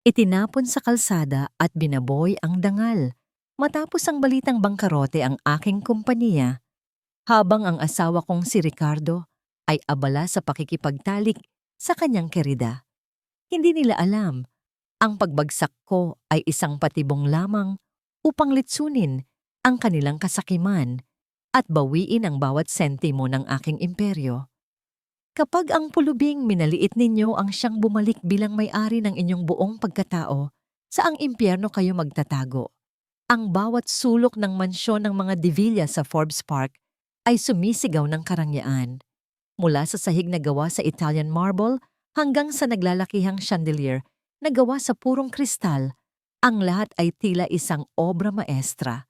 Itinapon sa kalsada at binaboy ang dangal. Matapos ang balitang bangkarote ang aking kumpanya, habang ang asawa kong si Ricardo ay abala sa pakikipagtalik sa kanyang kerida. Hindi nila alam, ang pagbagsak ko ay isang patibong lamang upang litsunin ang kanilang kasakiman at bawiin ang bawat sentimo ng aking imperyo. Kapag ang pulubing minaliit ninyo ang siyang bumalik bilang may-ari ng inyong buong pagkatao, saang impyerno kayo magtatago? Ang bawat sulok ng mansyon ng mga De Villa sa Forbes Park ay sumisigaw ng karangyaan. Mula sa sahig na gawa sa Italian marble hanggang sa naglalakihang chandelier na gawa sa purong kristal, ang lahat ay tila isang obra maestra.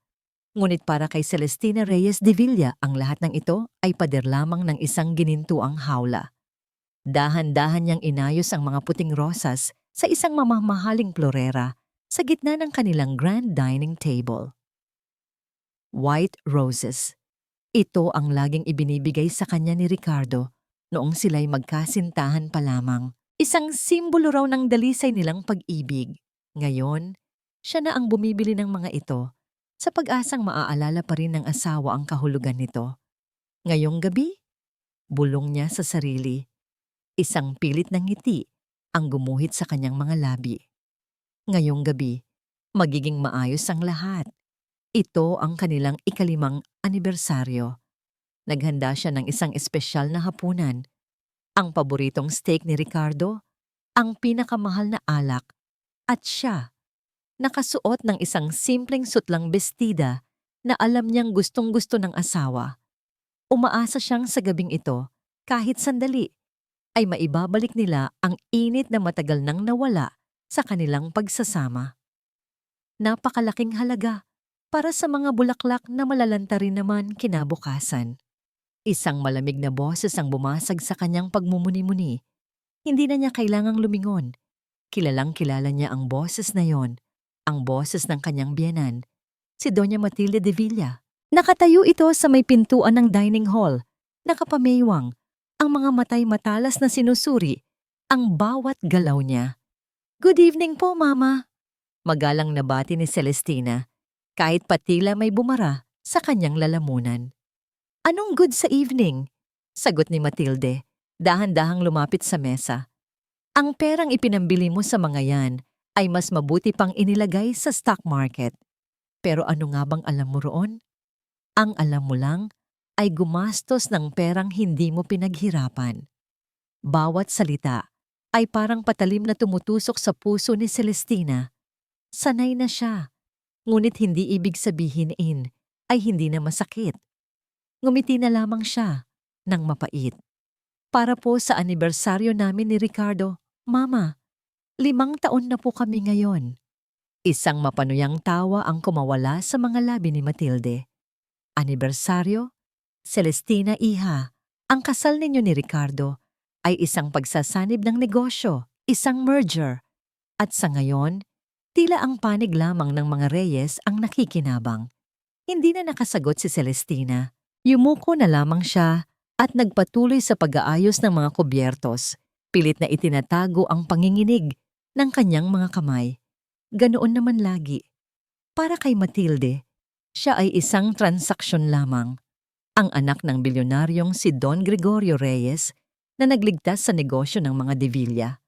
Ngunit para kay Celestina Reyes de Villa, ang lahat ng ito ay pader lamang ng isang ginintuang hawla. Dahan-dahan niyang inayos ang mga puting rosas sa isang mamamahaling florera sa gitna ng kanilang grand dining table. White roses. Ito ang laging ibinibigay sa kanya ni Ricardo noong sila'y magkasintahan pa lamang. Isang simbolo raw ng dalisay nilang pag-ibig. Ngayon, siya na ang bumibili ng mga ito sa pag-asang maaalala pa rin ng asawa ang kahulugan nito. Ngayong gabi, bulong niya sa sarili. Isang pilit ng ngiti ang gumuhit sa kanyang mga labi. Ngayong gabi, magiging maayos ang lahat. Ito ang kanilang ika-5 anibersaryo. Naghanda siya ng isang espesyal na hapunan. Ang paboritong steak ni Ricardo, ang pinakamahal na alak, at siya, nakasuot ng isang simpleng sutlang bestida na alam niyang gustong-gusto ng asawa. Umaasa siyang sa gabing ito, kahit sandali, ay maibabalik nila ang init na matagal nang nawala sa kanilang pagsasama. Napakalaking halaga para sa mga bulaklak na malalanta rin naman kinabukasan. Isang malamig na boses ang bumasag sa kanyang pagmumuni-muni. Hindi na niya kailangang lumingon. Kilalang-kilala niya ang boses na yon, ang boses ng kanyang biyenan, si Doña Matilde de Villa. Nakatayo ito sa may pintuan ng dining hall, nakapameywang, ang mga matay matalas na sinusuri, ang bawat galaw niya. "Good evening po, Mama." Magalang nabati ni Celestina, kahit patila may bumara sa kanyang lalamunan. "Anong good sa evening?" sagot ni Matilde, dahan-dahang lumapit sa mesa. "Ang perang ipinambili mo sa mga yan ay mas mabuti pang inilagay sa stock market. Pero ano nga bang alam mo roon? Ang alam mo lang ay gumastos ng perang hindi mo pinaghirapan." Bawat salita ay parang patalim na tumutusok sa puso ni Celestina. Sanay na siya, ngunit hindi ibig sabihin ay hindi na masakit. Ngumiti na lamang siya ng mapait. "Para po sa anibersaryo namin ni Ricardo, Mama, 5 taon na po kami ngayon." Isang mapanuyang tawa ang kumawala sa mga labi ni Matilde. "Anibersaryo? Celestina, iha, ang kasal ninyo ni Ricardo ay isang pagsasanib ng negosyo, isang merger. At sa ngayon, tila ang panig lamang ng mga Reyes ang nakikinabang." Hindi na nakasagot si Celestina. Yumuko na lamang siya at nagpatuloy sa pag-aayos ng mga kubyertos. Pilit na itinatago ang panginginig ng kanyang mga kamay. Ganoon naman lagi. Para kay Matilde, siya ay isang transaksyon lamang. Ang anak ng bilyonaryong si Don Gregorio Reyes na nagligtas sa negosyo ng mga De Villa.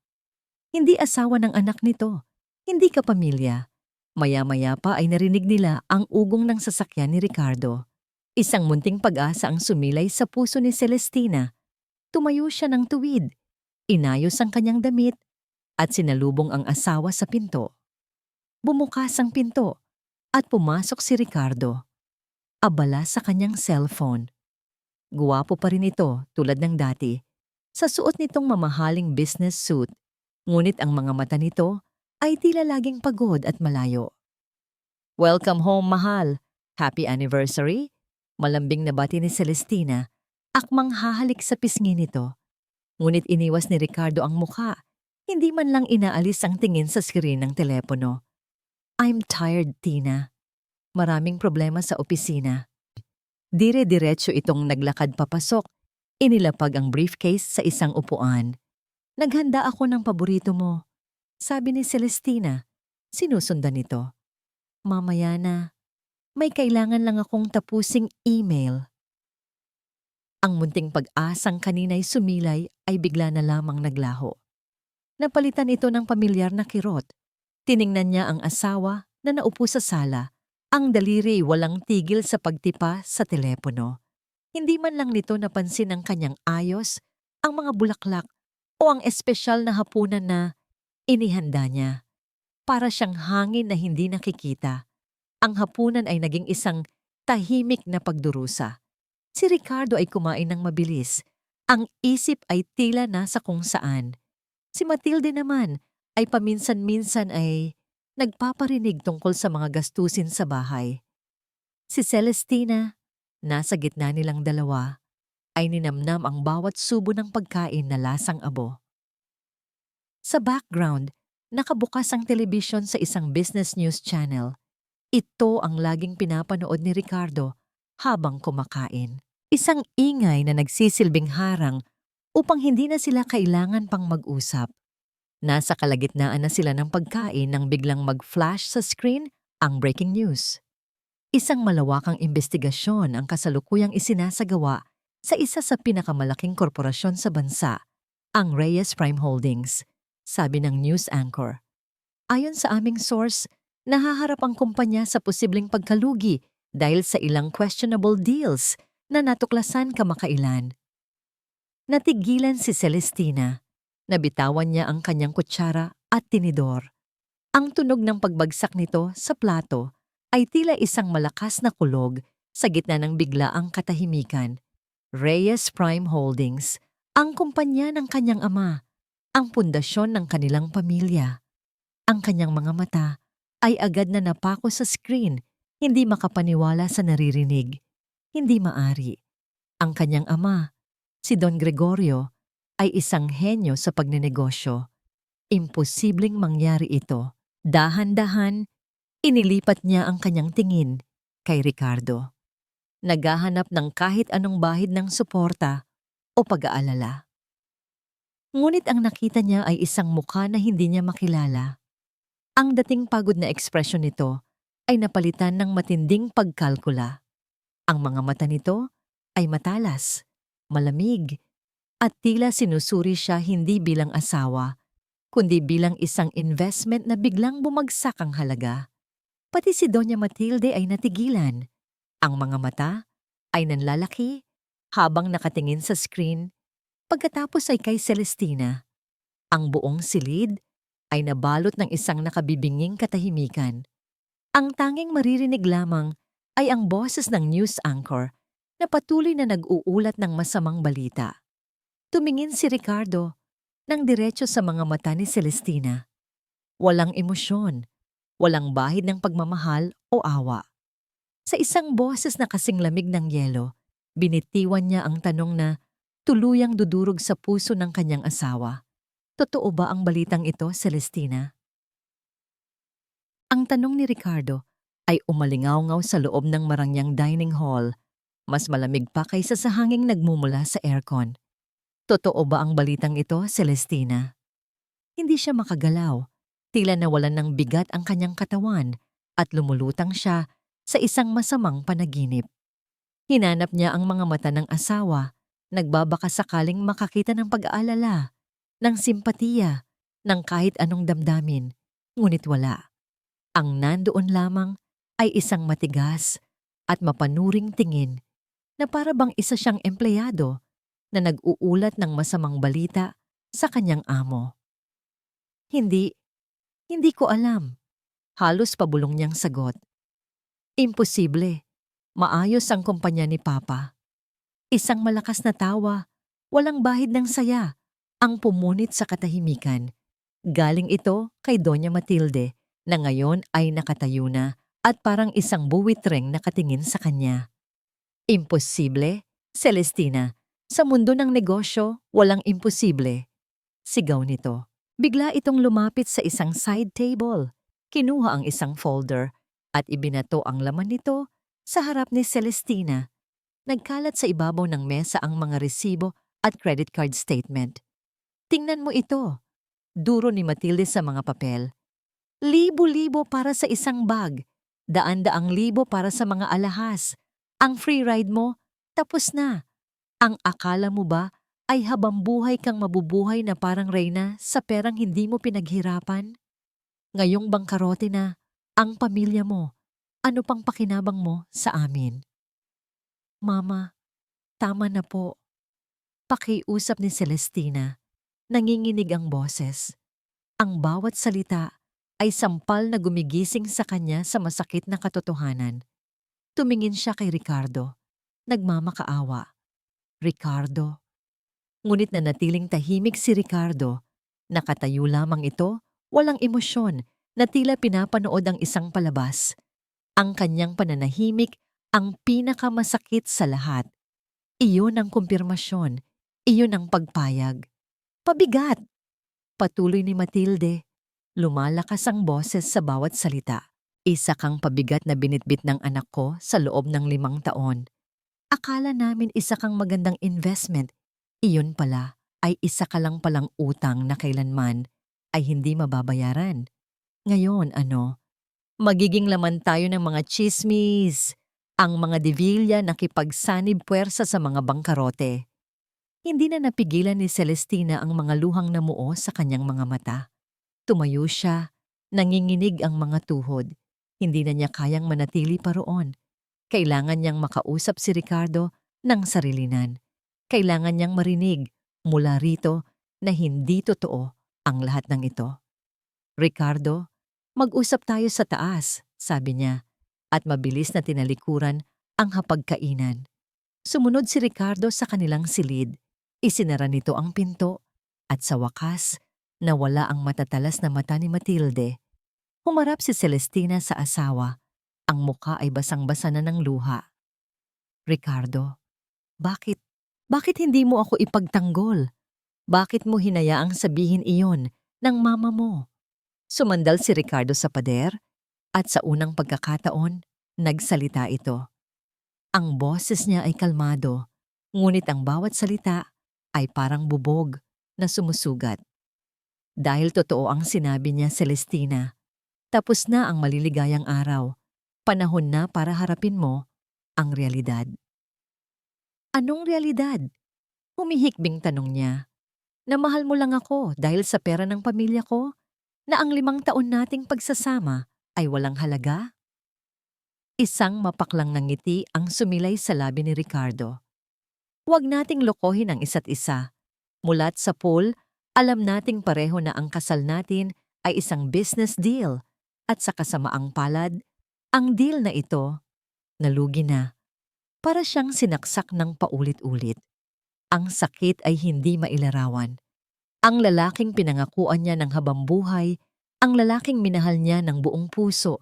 Hindi asawa ng anak nito, hindi kapamilya. Maya-maya pa ay narinig nila ang ugong ng sasakyan ni Ricardo. Isang munting pag-asa ang sumilay sa puso ni Celestina. Tumayo siya ng tuwid, inayos ang kanyang damit, at sinalubong ang asawa sa pinto. Bumukas ang pinto at pumasok si Ricardo. Abala sa kanyang cellphone. Guwapo pa rin ito tulad ng dati, sa suot nitong mamahaling business suit, ngunit ang mga mata nito ay tila laging pagod at malayo. "Welcome home, mahal. Happy anniversary." Malambing na bati ni Celestina, akmang hahalik sa pisngi nito. Ngunit iniwas ni Ricardo ang mukha, hindi man lang inaalis ang tingin sa screen ng telepono. "I'm tired, Tina. Maraming problema sa opisina." Dire-diretso itong naglakad papasok, inilapag ang briefcase sa isang upuan. "Naghanda ako ng paborito mo." Sabi ni Celestina, sinusundan nito. Mamaya na, may kailangan lang akong tapusing email. Ang munting pag-asang kanina'y sumilay ay bigla na lamang naglaho. Napalitan ito ng pamilyar na kirot. Tiningnan niya ang asawa na naupo sa sala, ang daliri walang tigil sa pagtipa sa telepono. Hindi man lang nito napansin ang kanyang ayos, ang mga bulaklak o ang espesyal na hapunan na inihanda niya. Para siyang hangin na hindi nakikita. Ang hapunan ay naging isang tahimik na pagdurusa. Si Ricardo ay kumain ng mabilis. Ang isip ay tila nasa kung saan. Si Matilde naman ay paminsan-minsan ay nagpaparinig tungkol sa mga gastusin sa bahay. Si Celestina, nasa gitna nilang dalawa, ay ninamnam ang bawat subo ng pagkain na lasang abo. Sa background, nakabukas ang telebisyon sa isang business news channel. Ito ang laging pinapanood ni Ricardo habang kumakain. Isang ingay na nagsisilbing harang upang hindi na sila kailangan pang mag-usap. Nasa kalagitnaan na sila ng pagkain nang biglang mag-flash sa screen ang breaking news. Isang malawakang investigasyon ang kasalukuyang isinasagawa sa isa sa pinakamalaking korporasyon sa bansa, ang Reyes Prime Holdings, sabi ng news anchor. Ayon sa aming source, nahaharap ang kumpanya sa posibleng pagkalugi dahil sa ilang questionable deals na natuklasan kamakailan. Natigilan si Celestina. Nabitawan niya ang kanyang kutsara at tinidor. Ang tunog ng pagbagsak nito sa plato ay tila isang malakas na kulog sa gitna ng biglaang katahimikan. Reyes Prime Holdings, ang kumpanya ng kanyang ama, ang pundasyon ng kanilang pamilya. Ang kanyang mga mata ay agad na napako sa screen, hindi makapaniwala sa naririnig. Hindi maari. Ang kanyang ama, si Don Gregorio, ay isang henyo sa pagnenegosyo. Imposibleng mangyari ito. Dahan-dahan, inilipat niya ang kanyang tingin kay Ricardo. Naghahanap ng kahit anong bahid ng suporta o pag-aalala. Ngunit ang nakita niya ay isang mukha na hindi niya makilala. Ang dating pagod na ekspresyon nito ay napalitan ng matinding pagkalkula. Ang mga mata nito ay matalas, malamig, at tila sinusuri siya hindi bilang asawa, kundi bilang isang investment na biglang bumagsak ang halaga. Pati si Doña Matilde ay natigilan. Ang mga mata ay nanlalaki habang nakatingin sa screen, pagkatapos ay kay Celestina. Ang buong silid ay nabalot ng isang nakabibinging katahimikan. Ang tanging maririnig lamang ay ang boses ng news anchor na patuloy na nag-uulat ng masamang balita. Tumingin si Ricardo nang diretso sa mga mata ni Celestina. Walang emosyon, walang bahid ng pagmamahal o awa. Sa isang boses na kasing lamig ng yelo, binitiwan niya ang tanong na tuluyang dudurog sa puso ng kanyang asawa. Totoo ba ang balitang ito, Celestina? Ang tanong ni Ricardo ay umalingaw-ngaw sa loob ng marangyang dining hall, mas malamig pa kaysa sa hanging nagmumula sa aircon. Totoo ba ang balitang ito, Celestina? Hindi siya makagalaw, tila nawalan ng bigat ang kanyang katawan at lumulutang siya sa isang masamang panaginip. Hinanap niya ang mga mata ng asawa, nagbabaka sakaling makakita ng pag-aalala, ng simpatiya, ng kahit anong damdamin, ngunit wala. Ang nandoon lamang ay isang matigas at mapanuring tingin na para bang isa siyang empleyado na nag-uulat ng masamang balita sa kanyang amo. Hindi ko alam. Halos pabulong niyang sagot. Imposible. Maayos ang kumpanya ni Papa. Isang malakas na tawa, walang bahid ng saya, ang pumunit sa katahimikan. Galing ito kay Doña Matilde na ngayon ay nakatayo na at parang isang buwitreng nakatingin sa kanya. Imposible? Celestina, sa mundo ng negosyo, walang imposible. Sigaw nito. Bigla itong lumapit sa isang side table. Kinuha ang isang folder at ibinato ang laman nito sa harap ni Celestina. Nagkalat sa ibabaw ng mesa ang mga resibo at credit card statement. Tingnan mo ito. Duro ni Matilde sa mga papel. Libo-libo para sa isang bag. Daan-daang libo para sa mga alahas. Ang free ride mo, tapos na. Ang akala mo ba ay habang buhay kang mabubuhay na parang reyna sa perang hindi mo pinaghirapan? Ngayong bangkarote na ang pamilya mo, ano pang pakinabang mo sa amin? Mama, tama na po. Pakiusap ni Celestina. Nanginginig ang boses. Ang bawat salita ay sampal na gumigising sa kanya sa masakit na katotohanan. Tumingin siya kay Ricardo. Nagmamakaawa. Ricardo. Ngunit nanatiling tahimik si Ricardo. Nakatayo lamang ito, walang emosyon, na tila pinapanood ang isang palabas. Ang kanyang pananahimik ang pinakamasakit sa lahat. Iyon ang kumpirmasyon. Iyon ang pagpayag. Pabigat! Patuloy ni Matilde. Lumalakas ang boses sa bawat salita. Isa kang pabigat na binitbit ng anak ko sa loob ng 5 taon. Akala namin isa kang magandang investment. Iyon pala ay isa ka lang palang utang na kailanman ay hindi mababayaran. Ngayon ano? Magiging laman tayo ng mga chismis. Ang mga Divilla nakipagsanib puwersa sa mga bangkarote. Hindi na napigilan ni Celestina ang mga luhang namuo sa kanyang mga mata. Tumayo siya, nanginginig ang mga tuhod. Hindi na niya kayang manatili pa roon. Kailangan niyang makausap si Ricardo ng sarilinan. Kailangan niyang marinig mula rito na hindi totoo ang lahat ng ito. Ricardo, mag-usap tayo sa taas, sabi niya, at mabilis na tinalikuran ang hapagkainan. Sumunod si Ricardo sa kanilang silid. Isinara nito ang pinto at sa wakas, nawala ang matatalas na mata ni Matilde. Humarap si Celestina sa asawa. Ang mukha ay basang-basa na ng luha. Ricardo, bakit? Bakit hindi mo ako ipagtanggol? Bakit mo hinayaang sabihin iyon ng mama mo? Sumandal si Ricardo sa pader at sa unang pagkakataon, nagsalita ito. Ang boses niya ay kalmado, ngunit ang bawat salita ay parang bubog na sumusugat. Dahil totoo ang sinabi niya, Celestina, tapos na ang maliligayang araw. Panahon na para harapin mo ang realidad. Anong realidad? Humihikbing tanong niya. Na mahal mo lang ako dahil sa pera ng pamilya ko? Na ang 5 taon nating pagsasama ay walang halaga? Isang mapaklang ng ngiti ang sumilay sa labi ni Ricardo. Huwag nating lokohin ang isa't isa. Mulat sa pool, alam nating pareho na ang kasal natin ay isang business deal. At sa kasamaang palad, ang deal na ito, nalugi na. Para siyang sinaksak ng paulit-ulit. Ang sakit ay hindi mailarawan. Ang lalaking pinangakuan niya ng habambuhay, ang lalaking minahal niya ng buong puso,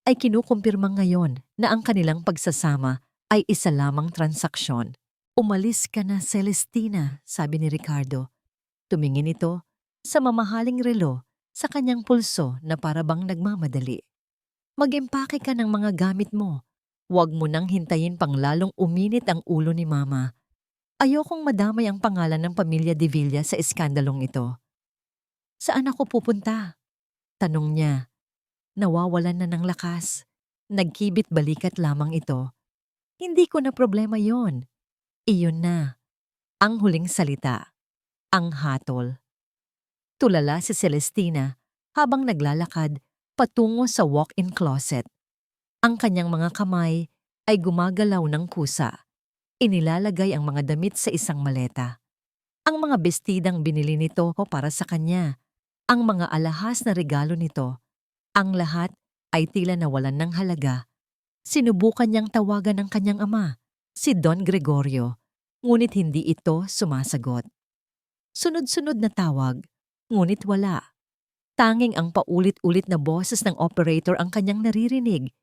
ay kinukumpirma ngayon na ang kanilang pagsasama ay isa lamang transaksyon. Umalis ka na, Celestina, sabi ni Ricardo. Tumingin ito sa mamahaling relo sa kanyang pulso na parabang nagmamadali. Mag-empake ka ng mga gamit mo. Huwag mo nang hintayin pang lalong uminit ang ulo ni Mama. Ayokong madamay ang pangalan ng pamilya Divilla sa iskandalong ito. Saan ako pupunta? Tanong niya. Nawawalan na ng lakas. Nagkibit balikat lamang ito. Hindi ko na problema yon. Iyon na. Ang huling salita. Ang hatol. Tulala si Celestina habang naglalakad patungo sa walk-in closet. Ang kanyang mga kamay ay gumagalaw ng kusa. Inilalagay ang mga damit sa isang maleta. Ang mga bestidang binili nito para sa kanya. Ang mga alahas na regalo nito. Ang lahat ay tila nawalan ng halaga. Sinubukan niyang tawagan ng kanyang ama, si Don Gregorio, ngunit hindi ito sumasagot. Sunod-sunod na tawag, ngunit wala. Tanging ang paulit-ulit na boses ng operator ang kanyang naririnig.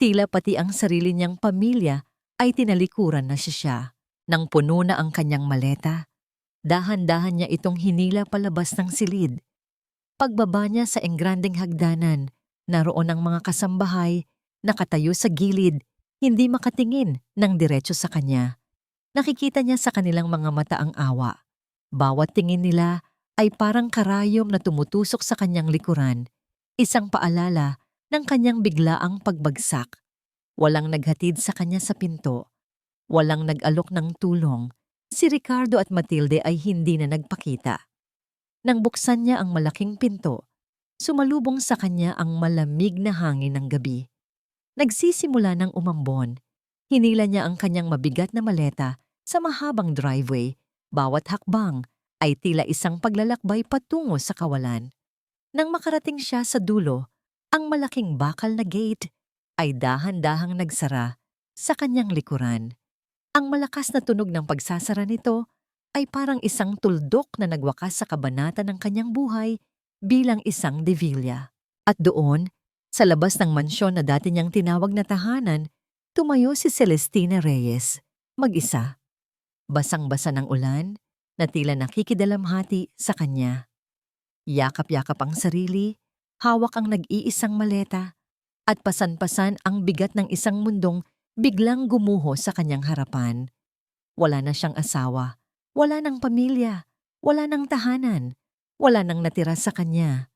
Tila pati ang sarili niyang pamilya ay tinalikuran na siya. Nang puno na ang kanyang maleta, dahan-dahan niya itong hinila palabas ng silid. Pagbaba niya sa engrandeng hagdanan, naroon ang mga kasambahay, nakatayo sa gilid, hindi makatingin ng diretso sa kanya. Nakikita niya sa kanilang mga mata ang awa. Bawat tingin nila ay parang karayom na tumutusok sa kanyang likuran, isang paalala ng kanyang biglaang pagbagsak. Walang naghatid sa kanya sa pinto, walang nag-alok ng tulong. Si Ricardo at Matilde ay hindi na nagpakita. Nang buksan niya ang malaking pinto, sumalubong sa kanya ang malamig na hangin ng gabi. Nagsisimula ng umambon. Hinila niya ang kanyang mabigat na maleta sa mahabang driveway. Bawat hakbang ay tila isang paglalakbay patungo sa kawalan. Nang makarating siya sa dulo, ang malaking bakal na gate ay dahan-dahang nagsara sa kanyang likuran. Ang malakas na tunog ng pagsasara nito ay parang isang tuldok na nagwakas sa kabanata ng kanyang buhay bilang isang Devilla. At doon, sa labas ng mansyon na dati niyang tinawag na tahanan, tumayo si Celestina Reyes, mag-isa. Basang-basa ng ulan, na tila nakikidalamhati sa kanya. Yakap-yakap ang sarili, hawak ang nag-iisang maleta, at pasan-pasan ang bigat ng isang mundong biglang gumuho sa kanyang harapan. Wala na siyang asawa, wala ng pamilya, wala ng tahanan, wala nang natira sa kanya.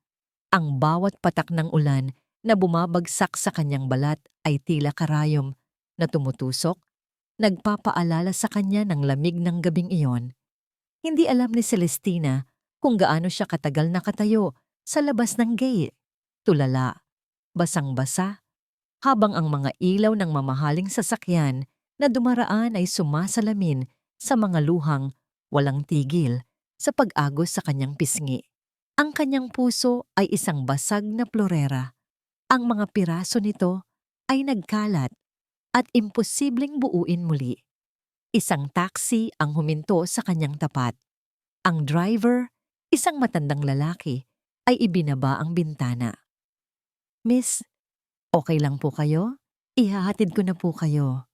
Ang bawat patak ng ulan na bumabagsak sa kanyang balat ay tila karayom na tumutusok, nagpapaalala sa kanya ng lamig ng gabing iyon. Hindi alam ni Celestina kung gaano siya katagal nakatayo sa labas ng gate. Tulala, basang-basa, habang ang mga ilaw ng mamahaling sasakyan na dumaraan ay sumasalamin sa mga luhang walang tigil sa pag-agos sa kanyang pisngi. Ang kanyang puso ay isang basag na plorera. Ang mga piraso nito ay nagkalat at imposibleng buuin muli. Isang taxi ang huminto sa kanyang tapat. Ang driver, isang matandang lalaki, ay ibinaba ang bintana. "Miss, okay lang po kayo? Ihahatid ko na po kayo."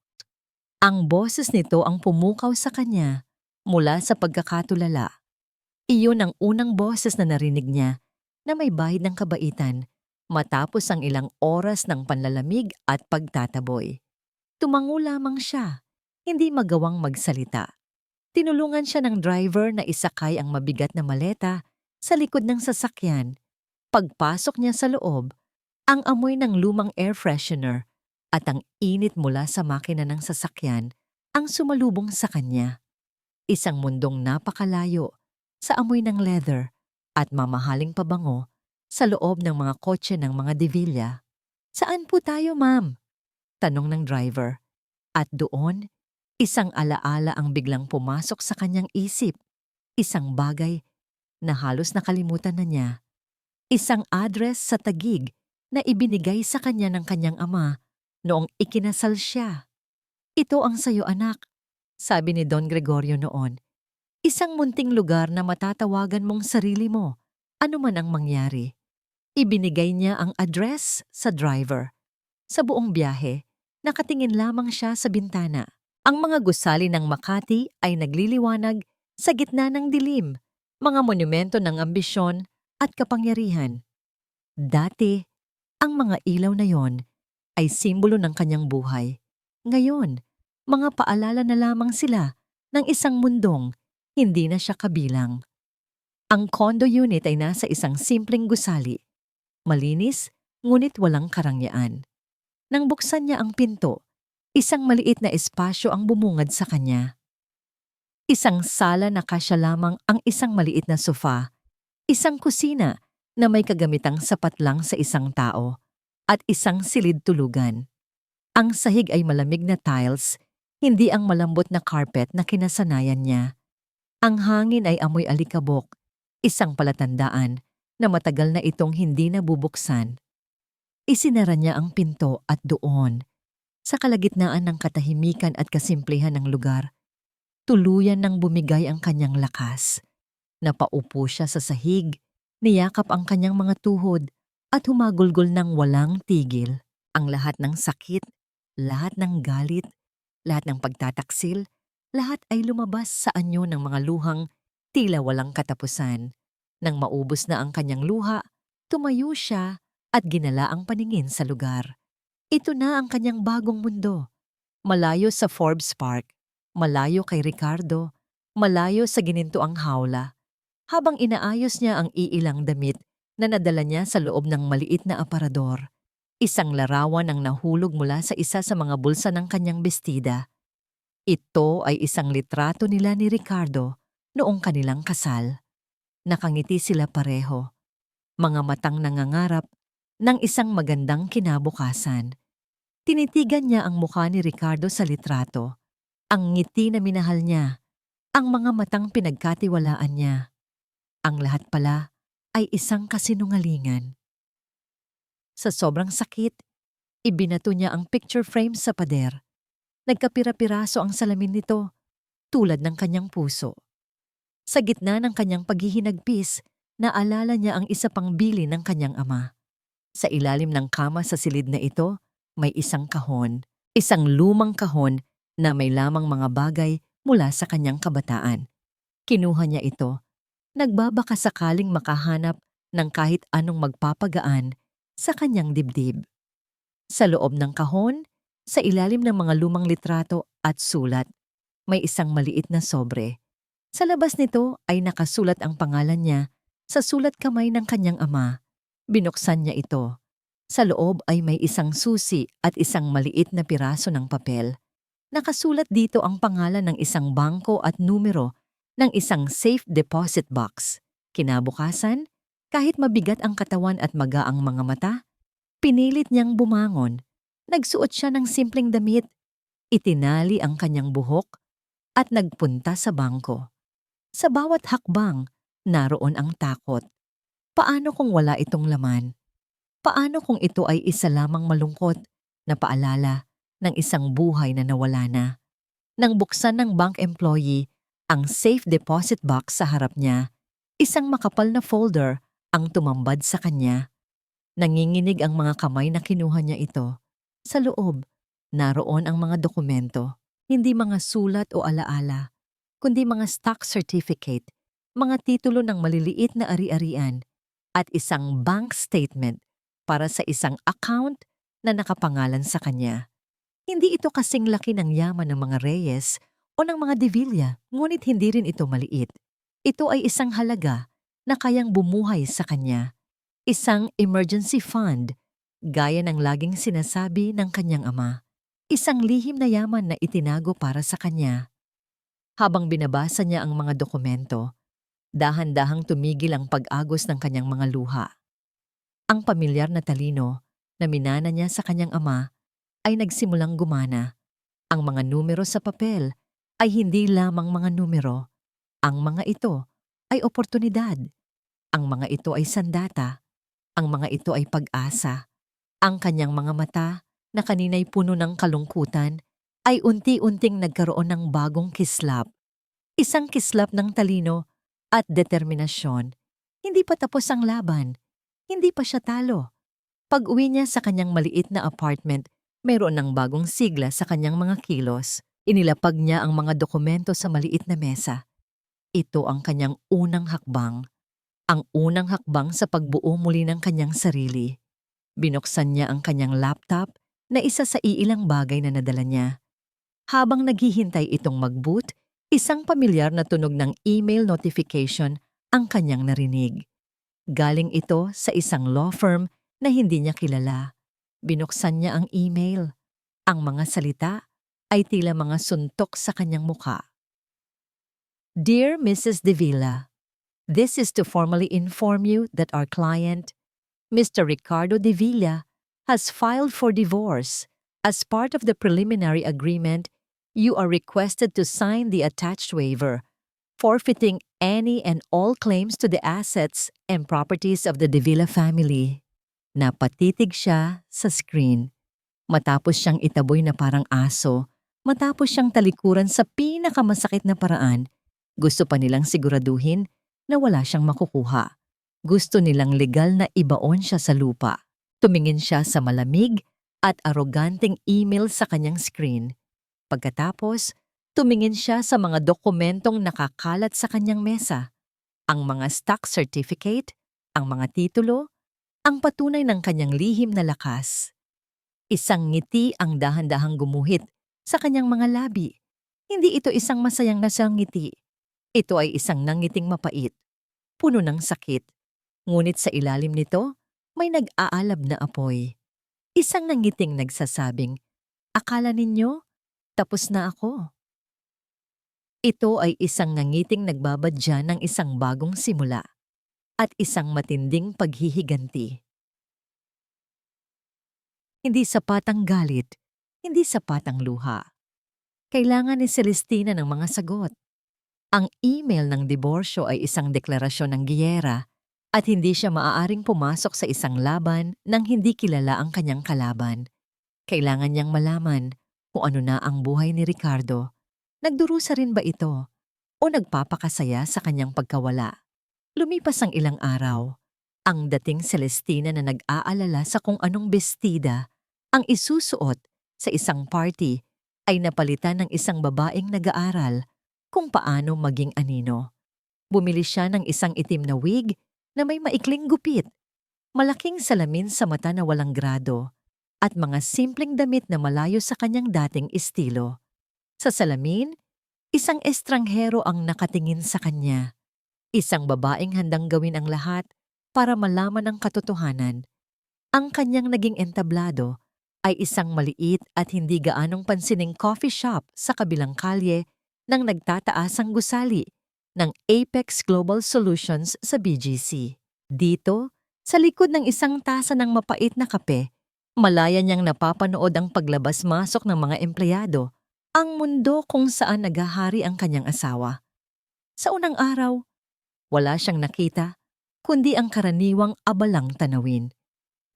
Ang boses nito ang pumukaw sa kanya mula sa pagkakatulala. Iyon ang unang boses na narinig niya na may bahid ng kabaitan matapos ang ilang oras ng panlalamig at pagtataboy. Tumango lamang siya, hindi magawang magsalita. Tinulungan siya ng driver na isakay ang mabigat na maleta sa likod ng sasakyan. Pagpasok niya sa loob, ang amoy ng lumang air freshener at ang init mula sa makina ng sasakyan ang sumalubong sa kanya. Isang mundong napakalayo sa amoy ng leather at mamahaling pabango sa loob ng mga kotse ng mga Devilla. "Saan po tayo, ma'am?" tanong ng driver. At doon, isang alaala ang biglang pumasok sa kanyang isip. Isang bagay na halos nakalimutan na niya. Isang address sa Taguig na ibinigay sa kanya ng kanyang ama noong ikinasal siya. "Ito ang sayo, anak," sabi ni Don Gregorio noon. "Isang munting lugar na matatawagan mong sarili mo, anuman ang mangyari." Ibinigay niya ang address sa driver. Sa buong biyahe, nakatingin lamang siya sa bintana. Ang mga gusali ng Makati ay nagliliwanag sa gitna ng dilim, mga monumento ng ambisyon at kapangyarihan. Dati, ang mga ilaw na yon ay simbolo ng kanyang buhay. Ngayon, mga paalala na lamang sila ng isang mundong hindi na siya kabilang. Ang condo unit ay nasa isang simpleng gusali. Malinis, ngunit walang karangyaan. Nang buksan niya ang pinto, isang maliit na espasyo ang bumungad sa kanya. Isang sala na kasya lamang ang isang maliit na sofa, isang kusina na may kagamitang sapat lang sa isang tao, at isang silid tulugan. Ang sahig ay malamig na tiles, hindi ang malambot na carpet na kinasanayan niya. Ang hangin ay amoy alikabok, isang palatandaan na matagal na itong hindi nabubuksan. Isinara niya ang pinto at doon, sa kalagitnaan ng katahimikan at kasimplihan ng lugar, tuluyan nang bumigay ang kanyang lakas. Napaupo siya sa sahig, niyakap ang kanyang mga tuhod at humagulgol ng walang tigil. Ang lahat ng sakit, lahat ng galit, lahat ng pagtataksil, lahat ay lumabas sa anyo ng mga luhang tila walang katapusan. Nang maubos na ang kanyang luha, tumayo siya at ginala ang paningin sa lugar. Ito na ang kanyang bagong mundo. Malayo sa Forbes Park, malayo kay Ricardo, malayo sa ginintuang hawla. Habang inaayos niya ang iilang damit na nadala niya sa loob ng maliit na aparador, isang larawan ang nahulog mula sa isa sa mga bulsa ng kanyang bestida. Ito ay isang litrato nila ni Ricardo noong kanilang kasal. Nakangiti sila pareho, mga matang nangangarap ng isang magandang kinabukasan. Tinitigan niya ang mukha ni Ricardo sa litrato, ang ngiti na minahal niya, ang mga matang pinagkatiwalaan niya. Ang lahat pala ay isang kasinungalingan. Sa sobrang sakit, ibinato niya ang picture frame sa pader. Nagkapira-piraso ang salamin nito, tulad ng kanyang puso. Sa gitna ng kanyang paghihinagpis, naalala niya ang isa pang bili ng kanyang ama. Sa ilalim ng kama sa silid na ito, may isang kahon. Isang lumang kahon na may lamang mga bagay mula sa kanyang kabataan. Kinuha niya ito. Nagbabaka sakaling makahanap ng kahit anong magpapagaan sa kanyang dibdib. Sa loob ng kahon, sa ilalim ng mga lumang litrato at sulat, may isang maliit na sobre. Sa labas nito ay nakasulat ang pangalan niya sa sulat kamay ng kanyang ama. Binuksan niya ito. Sa loob ay may isang susi at isang maliit na piraso ng papel. Nakasulat dito ang pangalan ng isang bangko at numero ng isang safe deposit box. Kinabukasan, kahit mabigat ang katawan at maga ang mga mata, pinilit niyang bumangon. Nagsuot siya ng simpleng damit, itinali ang kanyang buhok, at nagpunta sa bangko. Sa bawat hakbang, naroon ang takot. Paano kung wala itong laman? Paano kung ito ay isa lamang malungkot na paalala ng isang buhay na nawala na? Nang buksan ng bank employee ang safe deposit box sa harap niya, isang makapal na folder ang tumambad sa kanya. Nanginginig ang mga kamay na kinuha niya ito. Sa loob, naroon ang mga dokumento, hindi mga sulat o alaala, kundi mga stock certificate, mga titulo ng maliliit na ari-arian, at isang bank statement para sa isang account na nakapangalan sa kanya. Hindi ito kasing laki ng yaman ng mga Reyes o ng mga De Villa, ngunit hindi rin ito maliit. Ito ay isang halaga na kayang bumuhay sa kanya. Isang emergency fund, gaya ng laging sinasabi ng kanyang ama. Isang lihim na yaman na itinago para sa kanya. Habang binabasa niya ang mga dokumento, dahan-dahang tumigil ang pag-agos ng kanyang mga luha. Ang pamilyar na talino na minana niya sa kanyang ama ay nagsimulang gumana. Ang mga numero sa papel ay hindi lamang mga numero. Ang mga ito ay oportunidad. Ang mga ito ay sandata. Ang mga ito ay pag-asa. Ang kanyang mga mata na kanina'y puno ng kalungkutan ay unti-unting nagkaroon ng bagong kislap. Isang kislap ng talino at determinasyon. Hindi pa tapos ang laban. Hindi pa siya talo. Pag-uwi niya sa kanyang maliit na apartment, mayroon ng bagong sigla sa kanyang mga kilos. Inilapag niya ang mga dokumento sa maliit na mesa. Ito ang kanyang unang hakbang. Ang unang hakbang sa pagbuo muli ng kanyang sarili. Binuksan niya ang kanyang laptop na isa sa iilang bagay na nadala niya. Habang naghihintay itong mag-boot, isang pamilyar na tunog ng email notification ang kanyang narinig. Galing ito sa isang law firm na hindi niya kilala. Binuksan niya ang email. Ang mga salita ay tila mga suntok sa kanyang mukha. Dear Mrs. De Villa, this is to formally inform you that our client, Mr. Ricardo De Villa, has filed for divorce. As part of the preliminary agreement, you are requested to sign the attached waiver, forfeiting any and all claims to the assets and properties of the De Villa family. Napatitig siya sa screen. Matapos siyang itaboy na parang aso, matapos siyang talikuran sa pinakamasakit na paraan, gusto pa nilang siguraduhin na wala siyang makukuha. Gusto nilang legal na ibaon siya sa lupa. Tumingin siya sa malamig at aroganteng email sa kanyang screen. Pagkatapos, tumingin siya sa mga dokumentong nakakalat sa kanyang mesa. Ang mga stock certificate, ang mga titulo, ang patunay ng kanyang lihim na lakas. Isang ngiti ang dahan-dahang gumuhit sa kanyang mga labi. Hindi ito isang masayang nasang ngiti. Ito ay isang nangiting mapait. puno ng sakit. Ngunit sa ilalim nito, may nag-aalab na apoy. Isang nangiting nagsasabing, "Akala ninyo, tapos na ako." Ito ay isang nangiting nagbabadya ng isang bagong simula at isang matinding paghihiganti. Hindi sapat ang galit, hindi sapat ang luha. Kailangan ni Celestina ng mga sagot. Ang email ng diborsyo ay isang deklarasyon ng giyera at hindi siya maaaring pumasok sa isang laban nang hindi kilala ang kanyang kalaban. Kailangan niyang malaman kung ano na ang buhay ni Ricardo. Nagdurusa rin ba ito o nagpapakasaya sa kanyang pagkawala? Lumipas ang ilang araw. Ang dating Celestina na nag-aalala sa kung anong bestida ang isusuot sa isang party ay napalitan ng isang babaeng nag-aaral kung paano maging anino. Bumili siya ng isang itim na wig na may maikling gupit, malaking salamin sa mata na walang grado, at mga simpleng damit na malayo sa kanyang dating estilo. Sa salamin, isang estranghero ang nakatingin sa kanya. Isang babaeng handang gawin ang lahat para malaman ang katotohanan. Ang kanyang naging entablado ay isang maliit at hindi gaanong pansining coffee shop sa kabilang kalye ng nagtataasang gusali ng Apex Global Solutions sa BGC. Dito, sa likod ng isang tasa ng mapait na kape, malaya niyang napapanood ang paglabas-masok ng mga empleyado, ang mundo kung saan naghahari ang kanyang asawa. Sa unang araw, wala siyang nakita, kundi ang karaniwang abalang tanawin.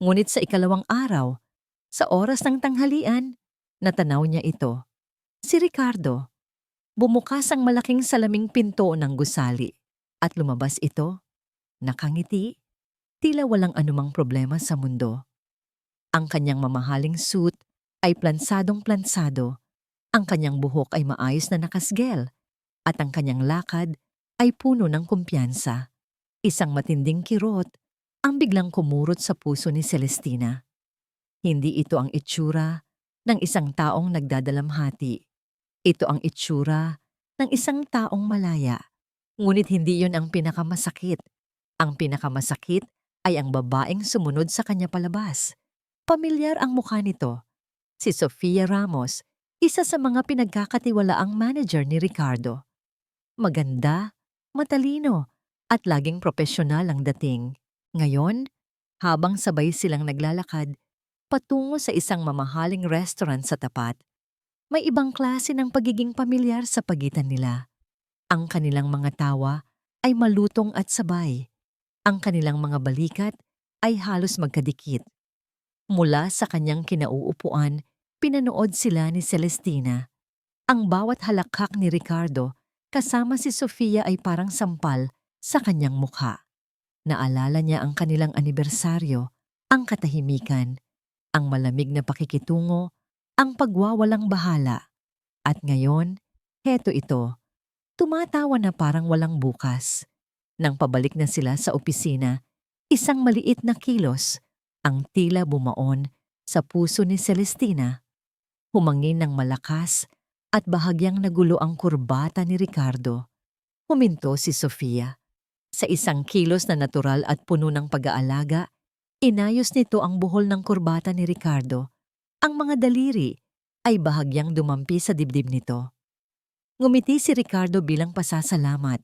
Ngunit sa ikalawang araw, sa oras ng tanghalian, natanaw niya ito. Si Ricardo. Bumukas ang malaking salaming pinto ng gusali at lumabas ito, nakangiti, tila walang anumang problema sa mundo. Ang kanyang mamahaling suit ay plansadong-plansado, ang kanyang buhok ay maayos na nakasgel, at ang kanyang lakad ay puno ng kumpiyansa. Isang matinding kirot ang biglang kumurot sa puso ni Celestina. Hindi ito ang itsura ng isang taong nagdadalamhati. Ito ang itsura ng isang taong malaya. Ngunit hindi yon ang pinakamasakit. Ang pinakamasakit ay ang babaeng sumunod sa kanya palabas. Pamilyar ang mukha nito. Si Sofia Ramos, isa sa mga pinagkakatiwalaang manager ni Ricardo. Maganda, matalino, at laging propesyonal ang dating. Ngayon, habang sabay silang naglalakad patungo sa isang mamahaling restaurant sa tapat, may ibang klase ng pagiging pamilyar sa pagitan nila. Ang kanilang mga tawa ay malutong at sabay. Ang kanilang mga balikat ay halos magkadikit. Mula sa kanyang kinauupuan, pinanood sila ni Celestina. Ang bawat halakhak ni Ricardo kasama si Sofia ay parang sampal sa kanyang mukha. Naalala niya ang kanilang anibersaryo, ang katahimikan, ang malamig na pakikitungo, ang pagwawalang bahala. At ngayon, heto ito, tumatawa na parang walang bukas. Nang pabalik na sila sa opisina, isang maliit na kilos ang tila bumaon sa puso ni Celestina. Humangin ng malakas at bahagyang nagulo ang kurbata ni Ricardo. Huminto si Sofia. Sa isang kilos na natural at puno ng pag-aalaga, inayos nito ang buhol ng kurbata ni Ricardo. Ang mga daliri ay bahagyang dumampi sa dibdib nito. Ngumiti si Ricardo bilang pasasalamat.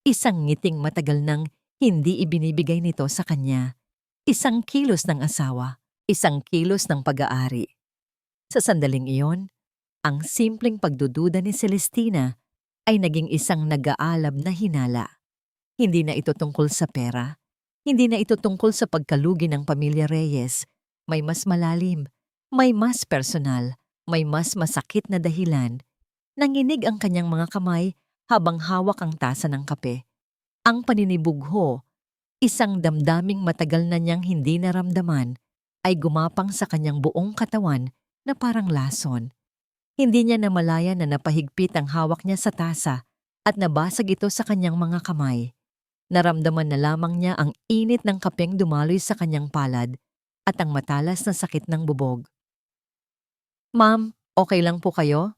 Isang ngiting matagal nang hindi ibinibigay nito sa kanya. Isang kilos ng asawa, isang kilos ng pag-aari. Sa sandaling iyon, ang simpleng pagdududa ni Celestina ay naging isang nag-aalab na hinala. Hindi na ito tungkol sa pera. Hindi na ito tungkol sa pagkalugi ng pamilya Reyes. May mas malalim, may mas personal, may mas masakit na dahilan. Nanginig ang kanyang mga kamay habang hawak ang tasa ng kape. Ang paninibugho, isang damdaming matagal na niyang hindi naramdaman, ay gumapang sa kanyang buong katawan na parang lason. Hindi niya namalaya na napahigpit ang hawak niya sa tasa at nabasag ito sa kanyang mga kamay. Naramdaman na lamang niya ang init ng kapeng dumaloy sa kanyang palad at ang matalas na sakit ng bubog. "Ma'am, okay lang po kayo?"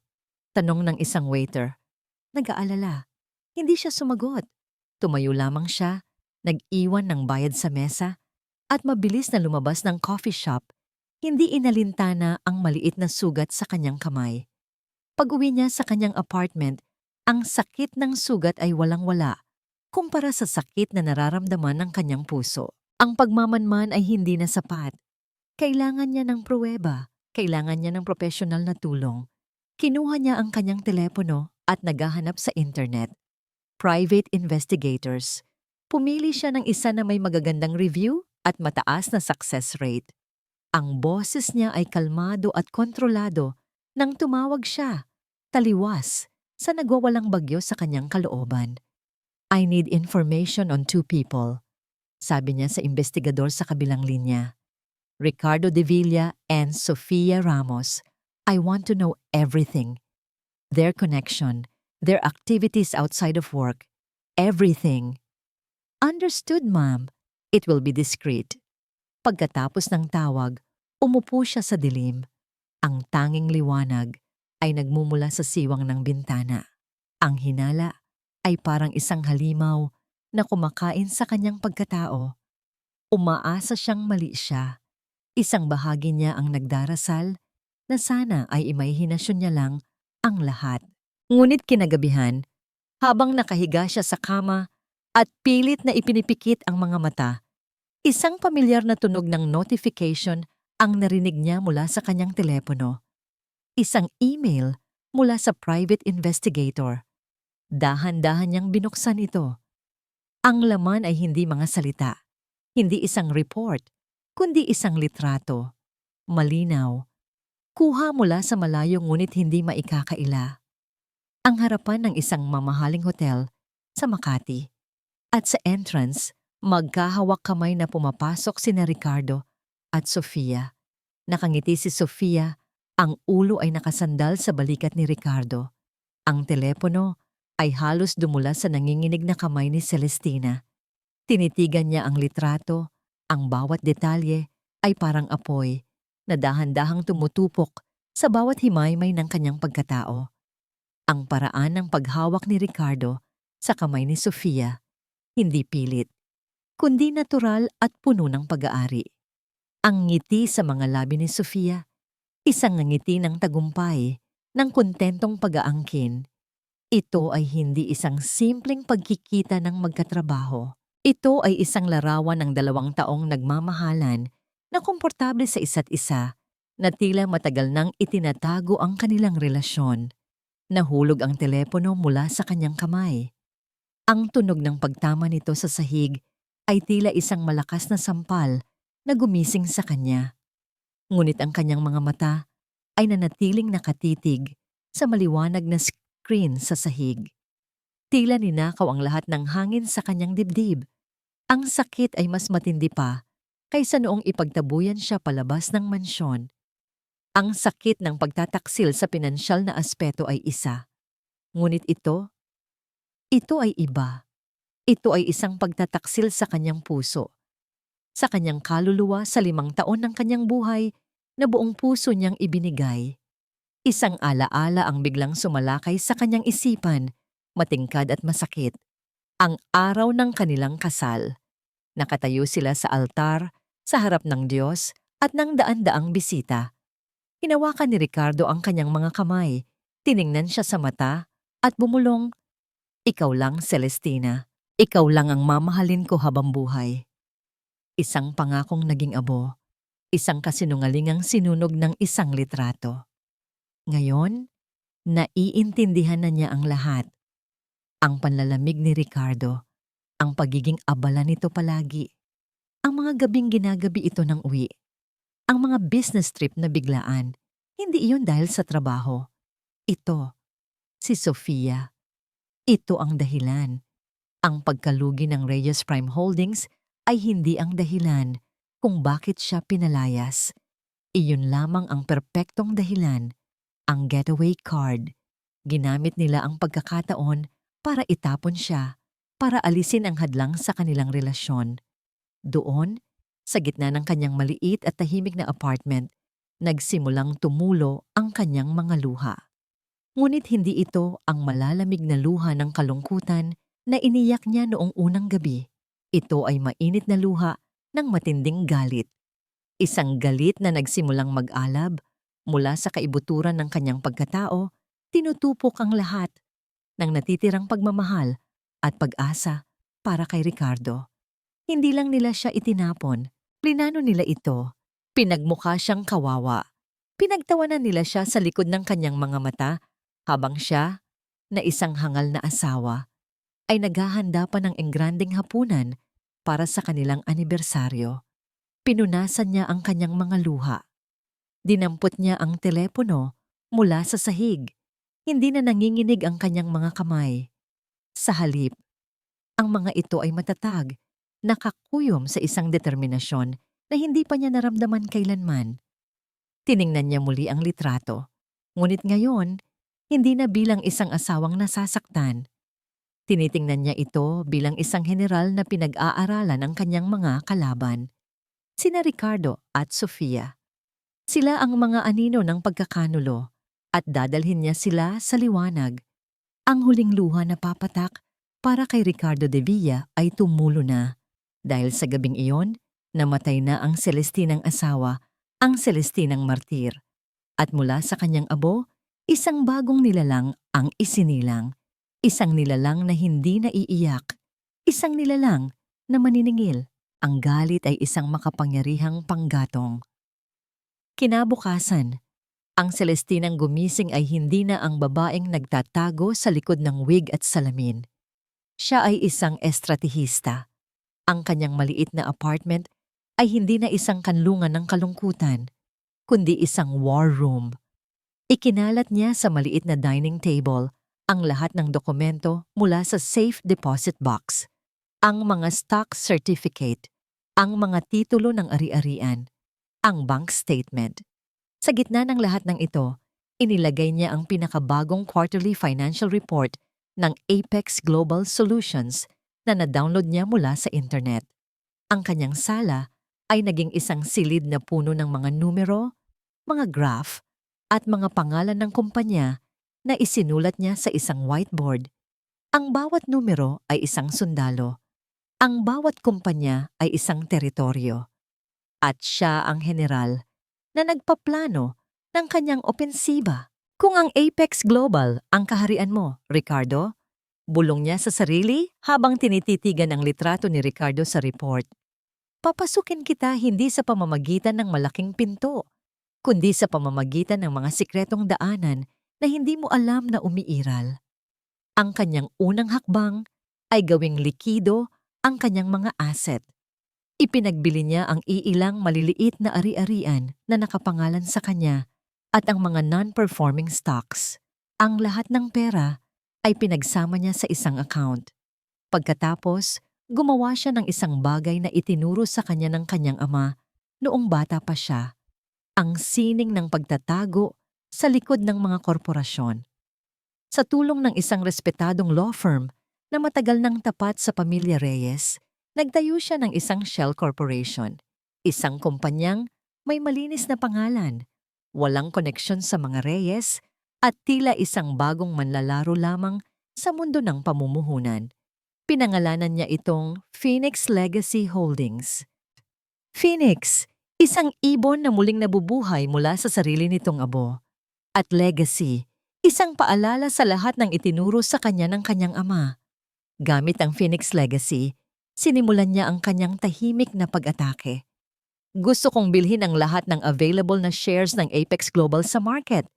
Tanong ng isang waiter. Nag-aalala. Hindi siya sumagot. Tumayo lamang siya nag-iwan ng bayad sa mesa, at mabilis na lumabas ng coffee shop. Hindi inalintana ang maliit na sugat sa kanyang kamay. Pag-uwi niya sa kanyang apartment, ang sakit ng sugat ay walang-wala kumpara sa sakit na nararamdaman ng kanyang puso. Ang pagmamanman ay hindi na sapat. Kailangan niya ng pruweba, kailangan niya ng profesional na tulong. Kinuha niya ang kanyang telepono at naghahanap sa internet. Private investigators. Pumili siya ng isa na may magagandang review at mataas na success rate. Ang boses niya ay kalmado at kontrolado nang tumawag siya, taliwas, sa nagwawalang bagyo sa kanyang kalooban. I need information on 2 people, sabi niya sa investigador sa kabilang linya. Ricardo de Villa and Sofia Ramos. I want to know everything. Their connection, their activities outside of work, everything. Understood, ma'am. It will be discreet. Pagkatapos ng tawag, umupo siya sa dilim. Ang tanging liwanag ay nagmumula sa siwang ng bintana. Ang hinala ay parang isang halimaw na kumakain sa kanyang pagkatao. Umaasa siyang mali siya. Isang bahagi niya ang nagdarasal na sana ay imaihinasyon niya lang ang lahat. Ngunit kinagabihan, habang nakahiga siya sa kama at pilit na ipinipikit ang mga mata, isang pamilyar na tunog ng notification ang narinig niya mula sa kanyang telepono. Isang email mula sa private investigator. Dahan-dahan niyang binuksan ito. Ang laman ay hindi mga salita, hindi isang report, kundi isang litrato. Malinaw. Kuha mula sa malayo ngunit hindi maikakaila. Ang harapan ng isang mamahaling hotel sa Makati. At sa entrance, magkahawak kamay na pumapasok sina Ricardo at Sofia. Nakangiti si Sofia, ang ulo ay nakasandal sa balikat ni Ricardo. Ang telepono ay halos dumula sa nanginginig na kamay ni Celestina. Tinitigan niya ang litrato, ang bawat detalye ay parang apoy na dahan-dahang tumutupok sa bawat himaymay ng kanyang pagkatao. Ang paraan ng paghawak ni Ricardo sa kamay ni Sofia, hindi pilit, kundi natural at puno ng pag-aari. Ang ngiti sa mga labi ni Sofia, isang ngiti ng tagumpay, ng kontentong pag-aangkin. Ito ay hindi isang simpleng pagkikita ng magkatrabaho. Ito ay isang larawan ng 2 taong nagmamahalan na komportable sa isa't isa, na tila matagal nang itinatago ang kanilang relasyon. Nahulog ang telepono mula sa kanyang kamay. Ang tunog ng pagtama nito sa sahig ay tila isang malakas na sampal na gumising sa kanya. Ngunit ang kanyang mga mata ay nanatiling nakatitig sa maliwanag na screen sa sahig. Tila ninakaw ang lahat ng hangin sa kanyang dibdib. Ang sakit ay mas matindi pa kaysa noong ipagtabuyan siya palabas ng mansyon. Ang sakit ng pagtataksil sa pinansyal na aspeto ay isa. Ngunit ito ay iba. Ito ay isang pagtataksil sa kanyang puso, sa kanyang kaluluwa sa 5 taon ng kanyang buhay na buong puso niyang ibinigay. Isang alaala ang biglang sumalakay sa kanyang isipan, matingkad at masakit. Ang araw ng kanilang kasal. Nakatayo sila sa altar, sa harap ng Diyos at ng daan-daang bisita. Hinawakan ni Ricardo ang kanyang mga kamay, tiningnan siya sa mata at bumulong, "Ikaw lang, Celestina. Ikaw lang ang mamahalin ko habang buhay." Isang pangakong naging abo, isang kasinungalingang sinunog ng isang litrato. Ngayon, naiintindihan na niya ang lahat. Ang panlalamig ni Ricardo, ang pagiging abala nito palagi, ang mga gabing ginagabi ito ng uwi, ang mga business trip na biglaan, hindi iyon dahil sa trabaho. Ito, si Sofia. Ito ang dahilan. Ang pagkalugi ng Reyes Prime Holdings ay hindi ang dahilan kung bakit siya pinalayas. Iyon lamang ang perpektong dahilan, ang getaway card. Ginamit nila ang pagkakataon para itapon siya, para alisin ang hadlang sa kanilang relasyon. Doon, sa gitna ng kanyang maliit at tahimik na apartment, nagsimulang tumulo ang kanyang mga luha. Ngunit hindi ito ang malalamig na luha ng kalungkutan na iniyak niya noong unang gabi. Ito ay mainit na luha ng matinding galit. Isang galit na nagsimulang mag-alab mula sa kaibuturan ng kanyang pagkatao, tinutupok ang lahat ng natitirang pagmamahal at pag-asa para kay Ricardo. Hindi lang nila siya itinapon, plinano nila ito. Pinagmukha siyang kawawa. Pinagtawanan nila siya sa likod ng kanyang mga mata habang siya, na isang hangal na asawa, ay naghahanda pa ng engranding hapunan para sa kanilang anibersaryo. Pinunasan niya ang kanyang mga luha. Dinampot niya ang telepono mula sa sahig. Hindi na nanginginig ang kanyang mga kamay. Sa halip, ang mga ito ay matatag, nakakuyom sa isang determinasyon na hindi pa niya naramdaman kailanman. Tiningnan niya muli ang litrato. Ngunit ngayon, hindi na bilang isang asawang nasasaktan. Tinitingnan niya ito bilang isang general na pinag-aaralan ng kanyang mga kalaban. Sina Ricardo at Sofia. Sila ang mga anino ng pagkakanulo at dadalhin niya sila sa liwanag. Ang huling luha na papatak para kay Ricardo de Villa ay tumulo na. Dahil sa gabing iyon, namatay na ang Celestinang asawa, ang Celestinang martir. At mula sa kanyang abo, isang bagong nilalang ang isinilang. Isang nilalang na hindi naiiyak. Isang nilalang na maniningil. Ang galit ay isang makapangyarihang panggatong. Kinabukasan, ang Celestinang gumising ay hindi na ang babaeng nagtatago sa likod ng wig at salamin. Siya ay isang estratehista. Ang kanyang maliit na apartment ay hindi na isang kanlungan ng kalungkutan, kundi isang war room. Ikinalat niya sa maliit na dining table ang lahat ng dokumento mula sa safe deposit box, ang mga stock certificate, ang mga titulo ng ari-arian, ang bank statement. Sa gitna ng lahat ng ito, inilagay niya ang pinakabagong quarterly financial report ng Apex Global Solutions na na-download niya mula sa internet. Ang kanyang sala ay naging isang silid na puno ng mga numero, mga graph, at mga pangalan ng kumpanya na isinulat niya sa isang whiteboard. Ang bawat numero ay isang sundalo. Ang bawat kumpanya ay isang teritoryo. At siya ang general na nagpaplano ng kanyang opensiba. Kung ang Apex Global ang kaharian mo, Ricardo, bulong niya sa sarili habang tinititigan ang litrato ni Ricardo sa report. Papasukin kita hindi sa pamamagitan ng malaking pinto, kundi sa pamamagitan ng mga sikretong daanan na hindi mo alam na umiiral. Ang kanyang unang hakbang ay gawing likido ang kanyang mga asset. Ipinagbili niya ang iilang maliliit na ari-arian na nakapangalan sa kanya at ang mga non-performing stocks. Ang lahat ng pera ay pinagsama niya sa isang account. Pagkatapos, gumawa siya ng isang bagay na itinuro sa kanya ng kanyang ama noong bata pa siya. Ang sining ng pagtatago sa likod ng mga korporasyon. Sa tulong ng isang respetadong law firm na matagal nang tapat sa pamilya Reyes, nagtayo siya ng isang shell corporation, isang kumpanyang may malinis na pangalan, walang koneksyon sa mga Reyes, at tila isang bagong manlalaro lamang sa mundo ng pamumuhunan. Pinangalanan niya itong Phoenix Legacy Holdings. Phoenix, isang ibon na muling nabubuhay mula sa sarili nitong abo. At Legacy, isang paalala sa lahat ng itinuro sa kanya ng kanyang ama. Gamit ang Phoenix Legacy, sinimulan niya ang kanyang tahimik na pag-atake. Gusto kong bilhin ang lahat ng available na shares ng Apex Global sa market,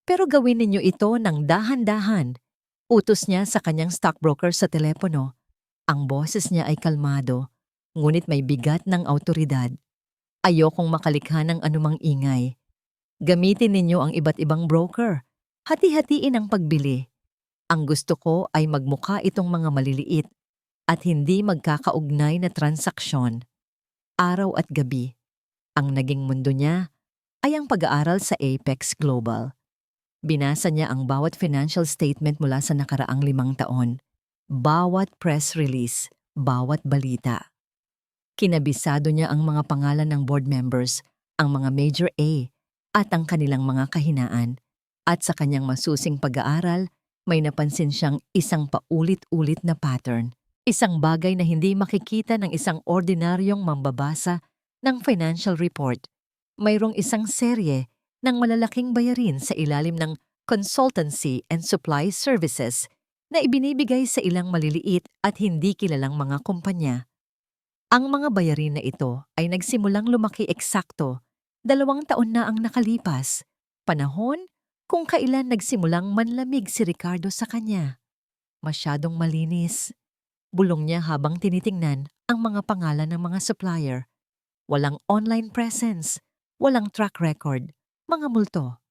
pero gawin ninyo ito ng dahan-dahan. Utos niya sa kanyang stockbroker sa telepono. Ang boses niya ay kalmado, ngunit may bigat ng awtoridad. Ayokong makalikha ng anumang ingay. Gamitin ninyo ang iba't ibang broker. Hati-hatiin ang pagbili. Ang gusto ko ay magmukha itong mga maliliit at hindi magkakaugnay na transaksyon. Araw at gabi, ang naging mundo niya ay ang pag-aaral sa Apex Global. Binasa niya ang bawat financial statement mula sa nakaraang 5 taon. Bawat press release, bawat balita. Kinabisado niya ang mga pangalan ng board members, ang mga major A, at ang kanilang mga kahinaan. At sa kanyang masusing pag-aaral, may napansin siyang isang paulit-ulit na pattern. Isang bagay na hindi makikita ng isang ordinaryong mambabasa ng financial report. Mayroong isang serye ng malalaking bayarin sa ilalim ng consultancy and supply services na ibinibigay sa ilang maliliit at hindi kilalang mga kumpanya. Ang mga bayarin na ito ay nagsimulang lumaki eksakto 2 taon na ang nakalipas, panahon kung kailan nagsimulang manlamig si Ricardo sa kanya. Masyadong malinis. Bulong niya habang tinitingnan ang mga pangalan ng mga supplier. Walang online presence, walang track record, mga multo.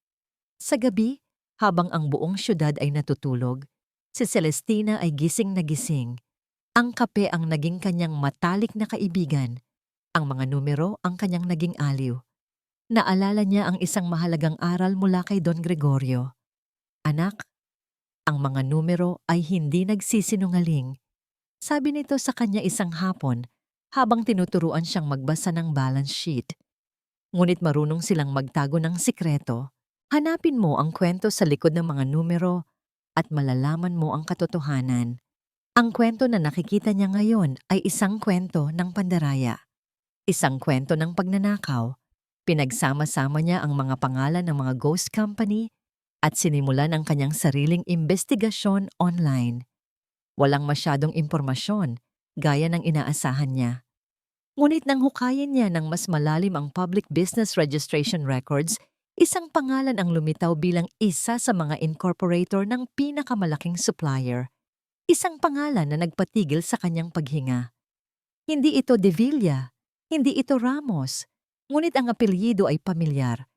Sa gabi, habang ang buong syudad ay natutulog, si Celestina ay gising na gising. Ang kape ang naging kanyang matalik na kaibigan. Ang mga numero ang kanyang naging aliw. Naalala niya ang isang mahalagang aral mula kay Don Gregorio. Anak, ang mga numero ay hindi nagsisinungaling. Sabi nito sa kanya isang hapon habang tinuturuan siyang magbasa ng balance sheet. Ngunit marunong silang magtago ng sikreto. Hanapin mo ang kwento sa likod ng mga numero at malalaman mo ang katotohanan. Ang kwento na nakikita niya ngayon ay isang kwento ng pandaraya. Isang kwento ng pagnanakaw. Pinagsama-sama niya ang mga pangalan ng mga ghost company at sinimulan ang kanyang sariling investigasyon online. Walang masyadong impormasyon, gaya ng inaasahan niya. Ngunit nang hukayin niya ng mas malalim ang Public Business Registration Records, isang pangalan ang lumitaw bilang isa sa mga incorporator ng pinakamalaking supplier. Isang pangalan na nagpatigil sa kanyang paghinga. Hindi ito De Villa, hindi ito Ramos, ngunit ang apelyido ay pamilyar.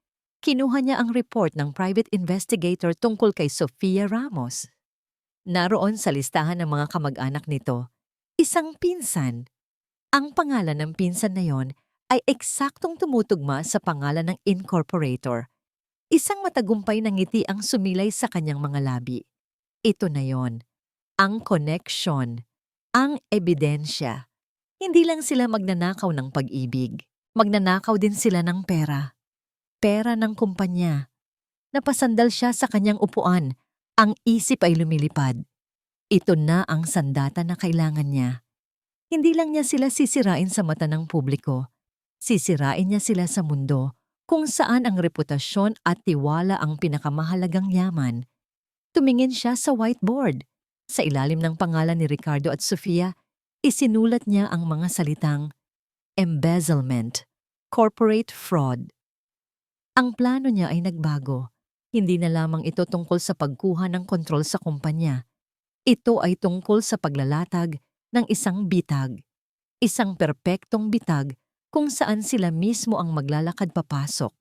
Kinuha niya ang report ng private investigator tungkol kay Sofia Ramos. Naroon sa listahan ng mga kamag-anak nito, isang pinsan. Ang pangalan ng pinsan na yon ay eksaktong tumutugma sa pangalan ng incorporator. Isang matagumpay na ngiti ang sumilay sa kanyang mga labi. Ito na yon, ang connection, ang ebidensya. Hindi lang sila magnanakaw ng pag-ibig, magnanakaw din sila ng pera. Pera ng kumpanya. Napasandal siya sa kanyang upuan. Ang isip ay lumilipad. Ito na ang sandata na kailangan niya. Hindi lang niya sila sisirain sa mata ng publiko. Sisirain niya sila sa mundo kung saan ang reputasyon at tiwala ang pinakamahalagang yaman. Tumingin siya sa whiteboard. Sa ilalim ng pangalan ni Ricardo at Sofia, isinulat niya ang mga salitang embezzlement, corporate fraud. Ang plano niya ay nagbago. Hindi na lamang ito tungkol sa pagkuha ng kontrol sa kumpanya. Ito ay tungkol sa paglalatag ng isang bitag. Isang perpektong bitag kung saan sila mismo ang maglalakad papasok.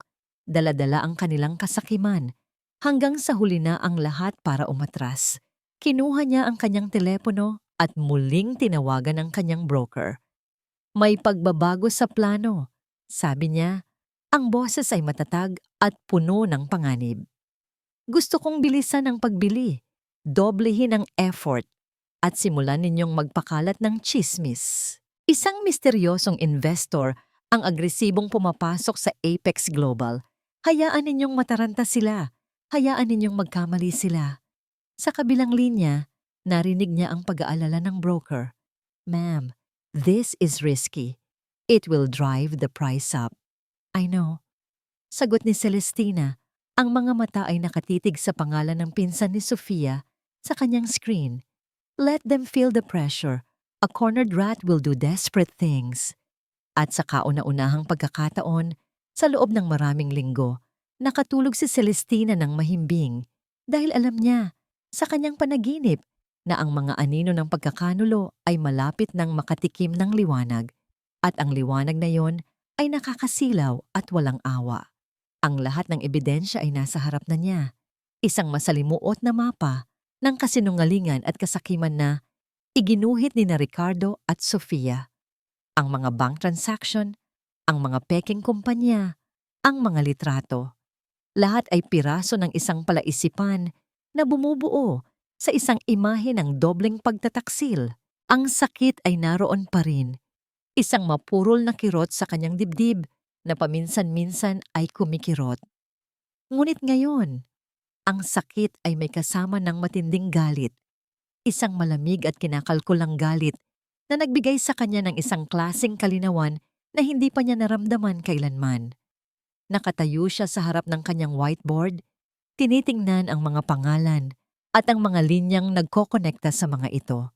Dala-dala ang kanilang kasakiman. Hanggang sa huli na ang lahat para umatras. Kinuha niya ang kanyang telepono at muling tinawagan ang kanyang broker. May pagbabago sa plano. Sabi niya, ang boses ay matatag at puno ng panganib. Gusto kong bilisan ang pagbili, doblehin ang effort, at simulan ninyong magpakalat ng tsismis. Isang misteryosong investor ang agresibong pumapasok sa Apex Global. Hayaan ninyong mataranta sila. Hayaan ninyong magkamali sila. Sa kabilang linya, narinig niya ang pag-aalala ng broker. Ma'am, this is risky. It will drive the price up. I know. Sagot ni Celestina. Ang mga mata ay nakatitig sa pangalan ng pinsan ni Sofia sa kanyang screen. Let them feel the pressure. A cornered rat will do desperate things. At sa kauna-unahang pagkakataon, sa loob ng maraming linggo, nakatulog si Celestina ng mahimbing dahil alam niya sa kanyang panaginip na ang mga anino ng pagkakanulo ay malapit ng makatikim ng liwanag at ang liwanag na yon ay nakakasilaw at walang awa. Ang lahat ng ebidensya ay nasa harap na niya. Isang masalimuot na mapa ng kasinungalingan at kasakiman na iginuhit ni na Ricardo at Sofia. Ang mga bank transaction, ang mga peking kumpanya, ang mga litrato. Lahat ay piraso ng isang palaisipan na bumubuo sa isang imahe ng dobleng pagtataksil. Ang sakit ay naroon pa rin. Isang mapurol na kirot sa kanyang dibdib na paminsan-minsan ay kumikirot. Ngunit ngayon, ang sakit ay may kasama ng matinding galit. Isang malamig at kinakalkulang galit na nagbigay sa kanya ng isang klaseng kalinawan na hindi pa niya naramdaman kailanman. Nakatayo siya sa harap ng kanyang whiteboard, tinitingnan ang mga pangalan at ang mga linyang nagkokonekta sa mga ito.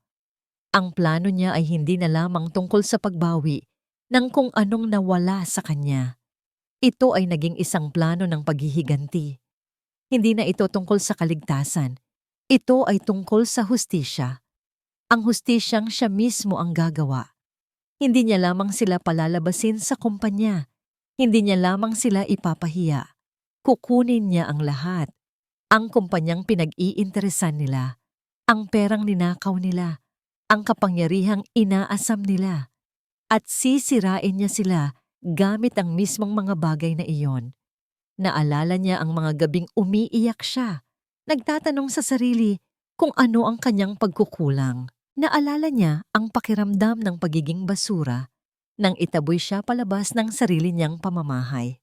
Ang plano niya ay hindi na lamang tungkol sa pagbawi ng kung anong nawala sa kanya. Ito ay naging isang plano ng paghihiganti. Hindi na ito tungkol sa kaligtasan. Ito ay tungkol sa hustisya. Ang hustisyang siya mismo ang gagawa. Hindi niya lamang sila palalabasin sa kumpanya. Hindi niya lamang sila ipapahiya. Kukunin niya ang lahat. Ang kumpanyang pinag-iinteresan nila. Ang perang ninakaw nila. Ang kapangyarihang inaasam nila. At sisirain niya sila gamit ang mismong mga bagay na iyon. Naalala niya ang mga gabing umiiyak siya. Nagtatanong sa sarili kung ano ang kanyang pagkukulang. Naalala niya ang pakiramdam ng pagiging basura nang itaboy siya palabas ng sarili niyang pamamahay.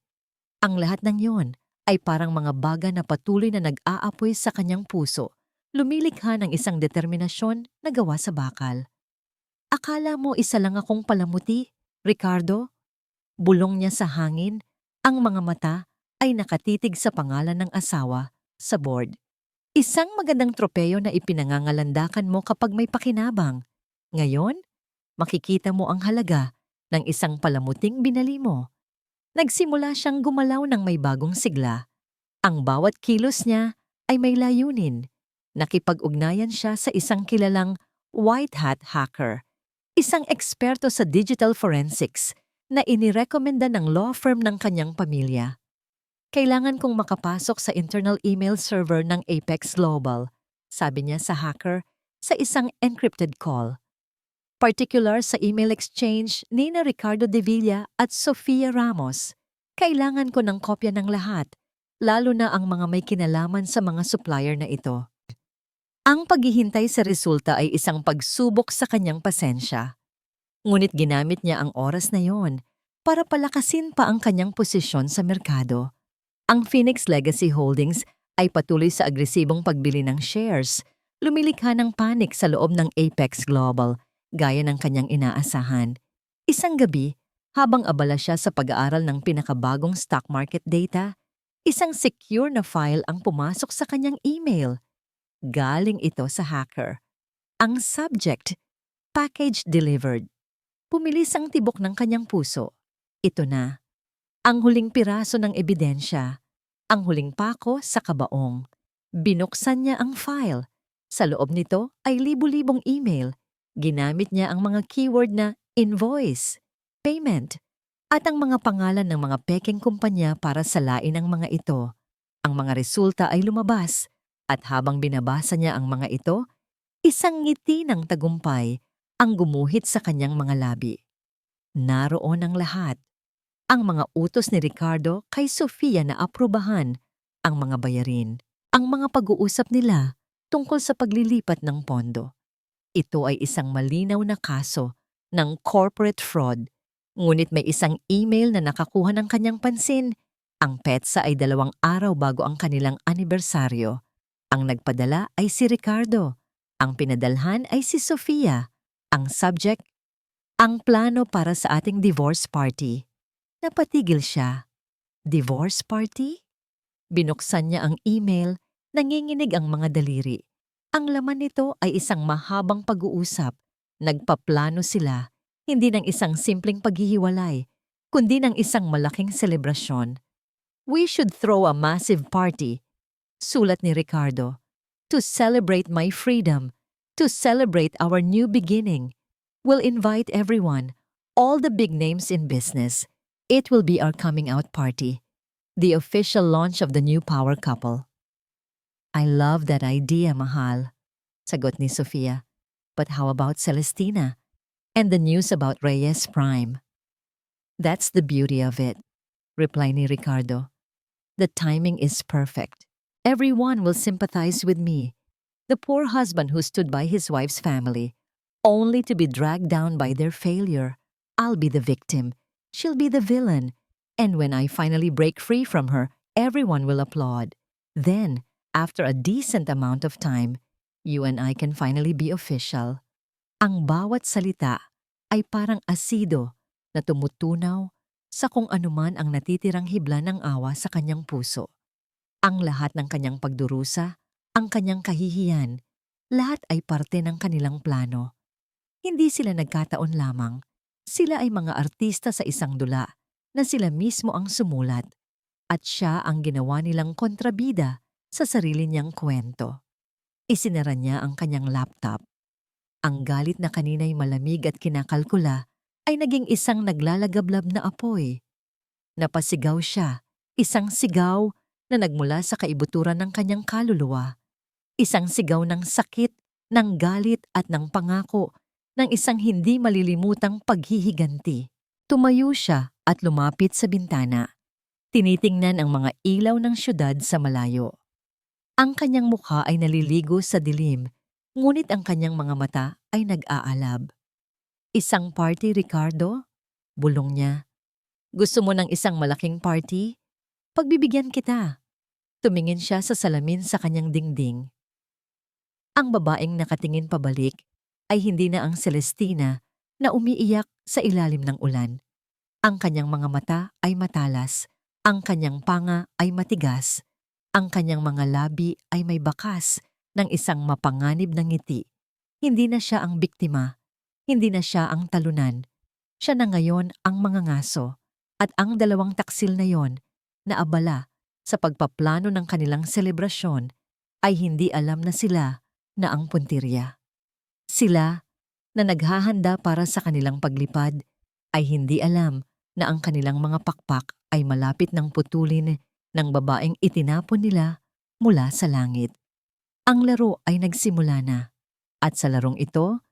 Ang lahat ng yon ay parang mga baga na patuloy na nag-aapoy sa kanyang puso, lumilikha ng isang determinasyon na gawa sa bakal. Akala mo isa lang akong palamuti, Ricardo? Bulong niya sa hangin, ang mga mata ay nakatitig sa pangalan ng asawa sa board. Isang magandang tropeyo na ipinangangalandakan mo kapag may pakinabang. Ngayon, makikita mo ang halaga ng isang palamuting binali mo. Nagsimula siyang gumalaw ng may bagong sigla. Ang bawat kilos niya ay may layunin. Nakipag-ugnayan siya sa isang kilalang white hat hacker, isang eksperto sa digital forensics na inirekomenda ng law firm ng kanyang pamilya. Kailangan kong makapasok sa internal email server ng Apex Global, sabi niya sa hacker sa isang encrypted call. Particular sa email exchange ni Ricardo de Villa at Sofia Ramos. Kailangan ko ng kopya ng lahat, lalo na ang mga may kinalaman sa mga supplier na ito. Ang paghihintay sa resulta ay isang pagsubok sa kanyang pasensya. Ngunit ginamit niya ang oras na yon para palakasin pa ang kanyang posisyon sa merkado. Ang Phoenix Legacy Holdings ay patuloy sa agresibong pagbili ng shares, lumilikha ng panik sa loob ng Apex Global, gaya ng kanyang inaasahan. Isang gabi, habang abala siya sa pag-aaral ng pinakabagong stock market data, isang secure na file ang pumasok sa kanyang email. Galing ito sa hacker. Ang subject, package delivered. Pumilis ang tibok ng kanyang puso. Ito na. Ang huling piraso ng ebidensya, ang huling pako sa kabaong. Binuksan niya ang file. Sa loob nito ay libu-libong email. Ginamit niya ang mga keyword na invoice, payment, at ang mga pangalan ng mga pekeng kumpanya para salain ang mga ito. Ang mga resulta ay lumabas, at habang binabasa niya ang mga ito, isang ngiti ng tagumpay ang gumuhit sa kanyang mga labi. Naroon ang lahat. Ang mga utos ni Ricardo kay Sofia na aprubahan, ang mga bayarin, ang mga pag-uusap nila tungkol sa paglilipat ng pondo. Ito ay isang malinaw na kaso ng corporate fraud, ngunit may isang email na nakakuha ng kanyang pansin. Ang petsa ay 2 araw bago ang kanilang anibersaryo. Ang nagpadala ay si Ricardo. Ang pinadalhan ay si Sofia. Ang subject, ang plano para sa ating divorce party. Napatigil siya. Divorce party? Binuksan niya ang email, nanginginig ang mga daliri. Ang laman nito ay isang mahabang pag-uusap. Nagpaplano sila, hindi ng isang simpleng paghihiwalay, kundi ng isang malaking selebrasyon. We should throw a massive party, sulat ni Ricardo, to celebrate my freedom, to celebrate our new beginning. We'll invite everyone, all the big names in business. It will be our coming out party, the official launch of the new power couple. I love that idea, mahal, sagot ni Sofia. But how about Celestina? And the news about Reyes Prime? That's the beauty of it, replied ni Ricardo. The timing is perfect. Everyone will sympathize with me. The poor husband who stood by his wife's family, only to be dragged down by their failure. I'll be the victim. She'll be the villain. And when I finally break free from her, everyone will applaud. Then, after a decent amount of time, You and I can finally be official. Ang bawat salita ay parang asido na tumutunaw sa kung anuman ang natitirang hibla ng awa sa kanyang puso. Ang lahat ng kanyang pagdurusa, ang kanyang kahihiyan, lahat ay parte ng kanilang plano. Hindi sila nagkataon lamang. Sila ay mga artista sa isang dula na sila mismo ang sumulat at siya ang ginawa nilang kontrabida sa sarili niyang kwento. Isinara niya ang kanyang laptop. Ang galit na kanina'y malamig at kinakalkula ay naging isang naglalagablab na apoy. Napasigaw siya, isang sigaw na nagmula sa kaibuturan ng kanyang kaluluwa. Isang sigaw ng sakit, ng galit at ng pangako ng isang hindi malilimutang paghihiganti. Tumayo siya at lumapit sa bintana. Tinitingnan ang mga ilaw ng syudad sa malayo. Ang kanyang mukha ay naliligo sa dilim, ngunit ang kanyang mga mata ay nag-aalab. Isang party, Ricardo? Bulong niya. Gusto mo ng isang malaking party? Pagbibigyan kita. Tumingin siya sa salamin sa kanyang dingding. Ang babaeng nakatingin pabalik ay hindi na ang Celestina na umiiyak sa ilalim ng ulan. Ang kanyang mga mata ay matalas, ang kanyang panga ay matigas, ang kanyang mga labi ay may bakas ng isang mapanganib na ngiti. Hindi na siya ang biktima, hindi na siya ang talunan. Siya na ngayon ang mangangaso at ang dalawang taksil na yon na abala sa pagpaplano ng kanilang selebrasyon ay hindi alam na sila na ang puntirya. Sila na naghahanda para sa kanilang paglipad ay hindi alam na ang kanilang mga pakpak ay malapit ng putulin ng babaeng itinapon nila mula sa langit. Ang laro ay nagsimula na at sa larong ito,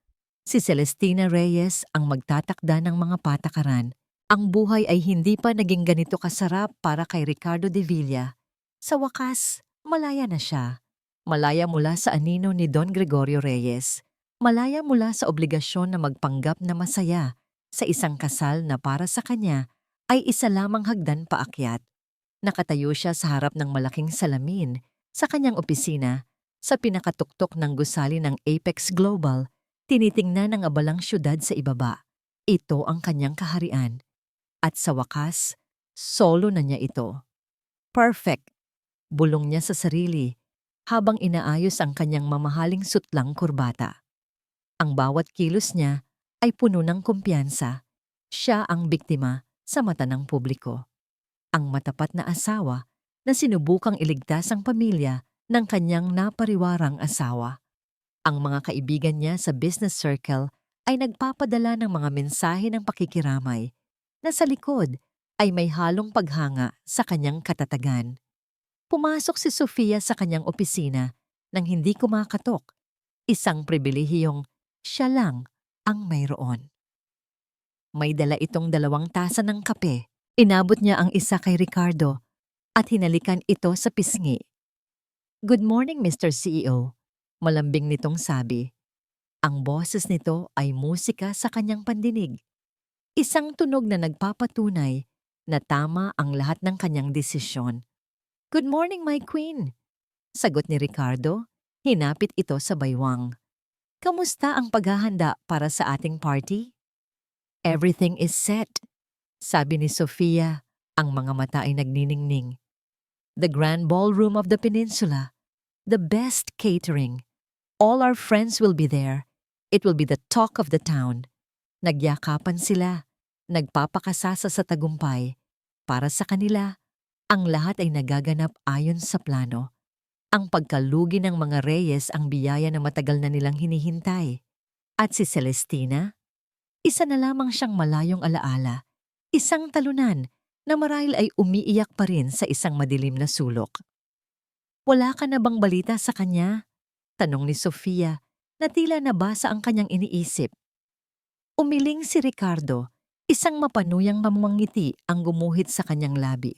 si Celestina Reyes ang magtatakda ng mga patakaran. Ang buhay ay hindi pa naging ganito kasarap para kay Ricardo de Villa. Sa wakas, malaya na siya. Malaya mula sa anino ni Don Gregorio Reyes. Malaya mula sa obligasyon na magpanggap na masaya sa isang kasal na para sa kanya ay isa lamang hagdan paakyat. Nakatayo siya sa harap ng malaking salamin sa kanyang opisina sa pinakatuktok ng gusali ng Apex Global. Tinitingnan ng abalang syudad sa ibaba. Ito ang kanyang kaharian. At sa wakas, solo na niya ito. Perfect, bulong niya sa sarili habang inaayos ang kanyang mamahaling sutlang kurbata. Ang bawat kilos niya ay puno ng kumpiyansa. Siya ang biktima sa mata ng publiko. Ang matapat na asawa na sinubukang iligtas ang pamilya ng kanyang napariwarang asawa. Ang mga kaibigan niya sa business circle ay nagpapadala ng mga mensahe ng pakikiramay na sa likod ay may halong paghanga sa kanyang katatagan. Pumasok si Sofia sa kanyang opisina nang hindi kumakatok. Isang pribilehiyong siya lang ang mayroon. May dala itong 2 tasa ng kape. Inabot niya ang isa kay Ricardo at hinalikan ito sa pisngi. Good morning, Mr. CEO. Malambing nitong sabi. Ang boses nito ay musika sa kanyang pandinig. Isang tunog na nagpapatunay na tama ang lahat ng kanyang desisyon. Good morning, my queen. Sagot ni Ricardo, hinapit ito sa baywang. Kamusta ang paghahanda para sa ating party? Everything is set, sabi ni Sofia, ang mga mata ay nagniningning. The grand ballroom of the peninsula, the best catering. All our friends will be there. It will be the talk of the town. Nagyakapan sila, nagpapakasasa sa tagumpay. Para sa kanila, ang lahat ay nagaganap ayon sa plano. Ang pagkalugi ng mga Reyes ang biyaya na matagal na nilang hinihintay. At si Celestina, isa na lamang siyang malayong alaala, isang talunan na marahil ay umiiyak pa rin sa isang madilim na sulok. Wala ka na bang balita sa kanya? Tanong ni Sofia na tila nabasa ang kanyang iniisip. Umiling si Ricardo, isang mapanuyang mamangiti ang gumuhit sa kanyang labi.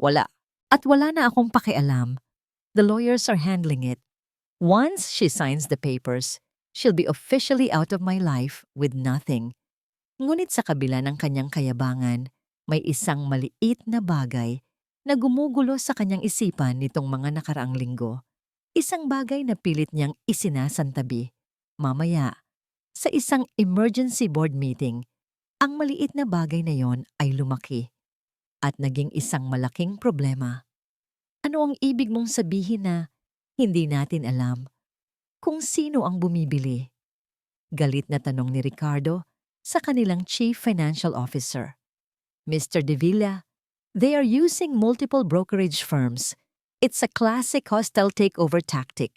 Wala. At wala na akong pakialam. The lawyers are handling it. Once she signs the papers, she'll be officially out of my life with nothing. Ngunit sa kabila ng kanyang kayabangan, may isang maliit na bagay na gumugulo sa kanyang isipan nitong mga nakaraang linggo. Isang bagay na pilit niyang isinasantabi. Mamaya, sa isang emergency board meeting, ang maliit na bagay na yon ay lumaki at naging isang malaking problema. Ano ang ibig mong sabihin na hindi natin alam kung sino ang bumibili? Galit na tanong ni Ricardo sa kanilang Chief Financial Officer. Mr. De Villa, they are using multiple brokerage firms. It's a classic hostile takeover tactic.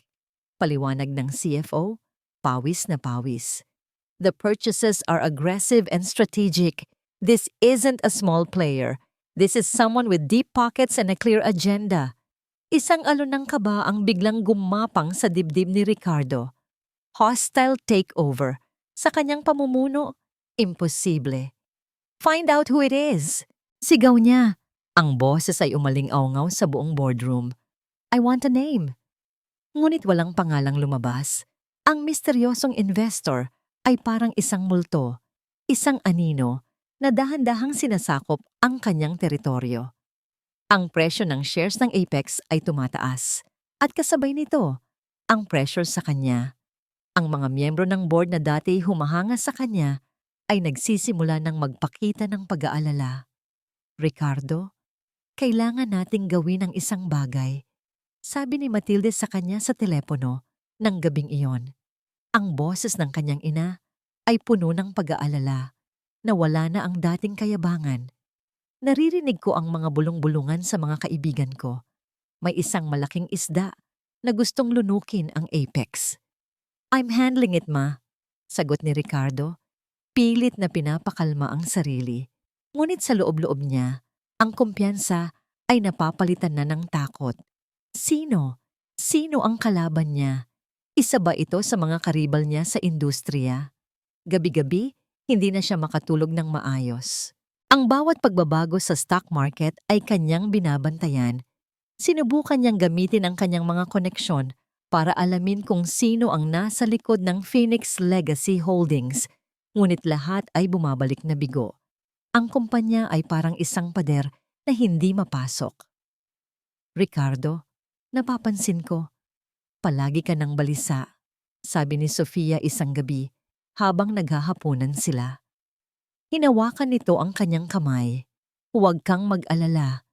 Paliwanag ng CFO, pawis na pawis. The purchases are aggressive and strategic. This isn't a small player. This is someone with deep pockets and a clear agenda. Isang alon ng kaba ang biglang gumapang sa dibdib ni Ricardo. Hostile takeover. Sa kanyang pamumuno, imposible. Find out who it is. Sigaw niya. Ang boses ay umaling-awngaw sa buong boardroom. I want a name. Ngunit walang pangalang lumabas. Ang misteryosong investor ay parang isang multo, isang anino na dahan-dahang sinasakop ang kanyang teritoryo. Ang presyo ng shares ng Apex ay tumataas at kasabay nito, ang pressure sa kanya. Ang mga miyembro ng board na dati humahanga sa kanya ay nagsisimula ng magpakita ng pag-aalala. Ricardo, kailangan nating gawin ang isang bagay, sabi ni Matilde sa kanya sa telepono ng gabing iyon. Ang boses ng kanyang ina ay puno ng pag-aalala na wala na ang dating kayabangan. Naririnig ko ang mga bulong-bulungan sa mga kaibigan ko. May isang malaking isda na gustong lunukin ang Apex. I'm handling it, ma, sagot ni Ricardo. Pilit na pinapakalma ang sarili. Ngunit sa loob-loob niya, ang kumpiyansa ay napapalitan na ng takot. Sino? Sino ang kalaban niya? Isa ba ito sa mga karibal niya sa industriya? Gabi-gabi, hindi na siya makatulog ng maayos. Ang bawat pagbabago sa stock market ay kanyang binabantayan. Sinubukan niyang gamitin ang kanyang mga koneksyon para alamin kung sino ang nasa likod ng Phoenix Legacy Holdings, ngunit lahat ay bumabalik na bigo. Ang kumpanya ay parang isang pader na hindi mapasok. Ricardo, napapansin ko, palagi ka ng balisa, sabi ni Sofia isang gabi habang naghahaponan sila. Hinawakan nito ang kanyang kamay. Huwag kang mag-alala.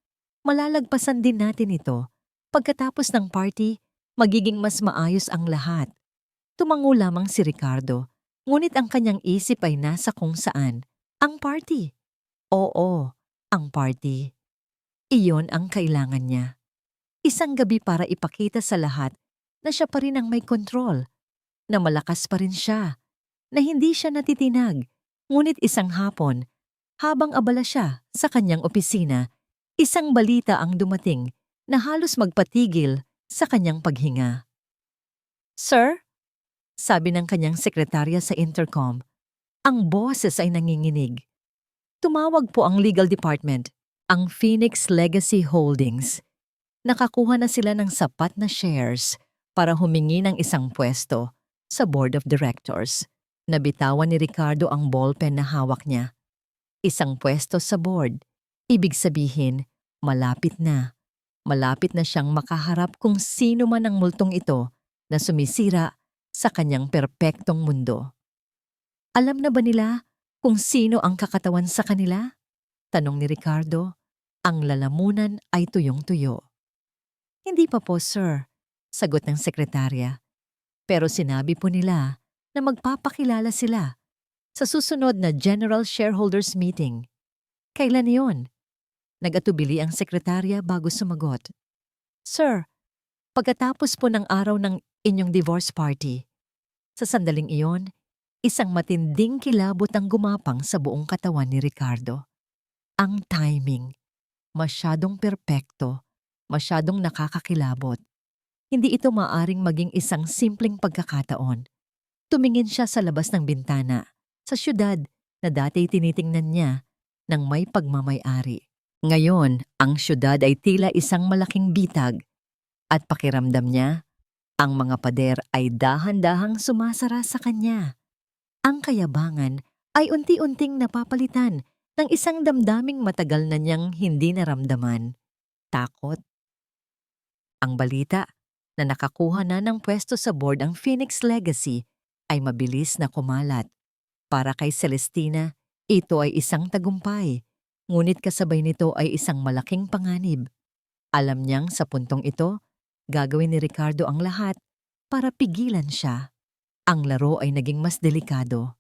Malalagpasan din natin ito. Pagkatapos ng party, magiging mas maayos ang lahat. Tumango lamang si Ricardo, ngunit ang kanyang isip ay nasa kung saan. Ang party. Oo, ang party. Iyon ang kailangan niya. Isang gabi para ipakita sa lahat na siya pa rin ang may kontrol, na malakas pa rin siya, na hindi siya natitinag. Ngunit isang hapon, habang abala siya sa kanyang opisina, isang balita ang dumating na halos magpatigil sa kanyang paghinga. Sir? Sabi ng kanyang sekretarya sa intercom. Ang boses ay nanginginig. Tumawag po ang legal department, ang Phoenix Legacy Holdings. Nakakuha na sila ng sapat na shares para humingi ng isang pwesto sa board of directors. Nabitawan ni Ricardo ang ballpen na hawak niya. Isang pwesto sa board. Ibig sabihin, malapit na. Malapit na siyang makaharap kung sino man ang multong ito na sumisira sa kanyang perpektong mundo. Alam na ba nila kung sino ang kakatawan sa kanila? Tanong ni Ricardo. Ang lalamunan ay tuyong-tuyo. Hindi pa po, sir, sagot ng sekretarya. Pero sinabi po nila na magpapakilala sila sa susunod na General Shareholders Meeting. Kailan iyon? Nag-atubili ang sekretarya bago sumagot. Sir, pagkatapos po ng araw ng inyong divorce party. Sa sandaling iyon, isang matinding kilabot ang gumapang sa buong katawan ni Ricardo. Ang timing, masyadong perpekto, masyadong nakakakilabot. Hindi ito maaring maging isang simpleng pagkakataon. Tumingin siya sa labas ng bintana, sa syudad na dati tinitingnan niya ng may pagmamay-ari. Ngayon, ang syudad ay tila isang malaking bitag at pakiramdam niya, ang mga pader ay dahan-dahang sumasara sa kanya. Ang kayabangan ay unti-unting napapalitan ng isang damdaming matagal na niyang hindi naramdaman. Takot. Ang balita, na nakakuha na ng pwesto sa board ang Phoenix Legacy ay mabilis na kumalat. Para kay Celestina, ito ay isang tagumpay, ngunit kasabay nito ay isang malaking panganib. Alam niyang sa puntong ito, gagawin ni Ricardo ang lahat para pigilan siya. Ang laro ay naging mas delikado.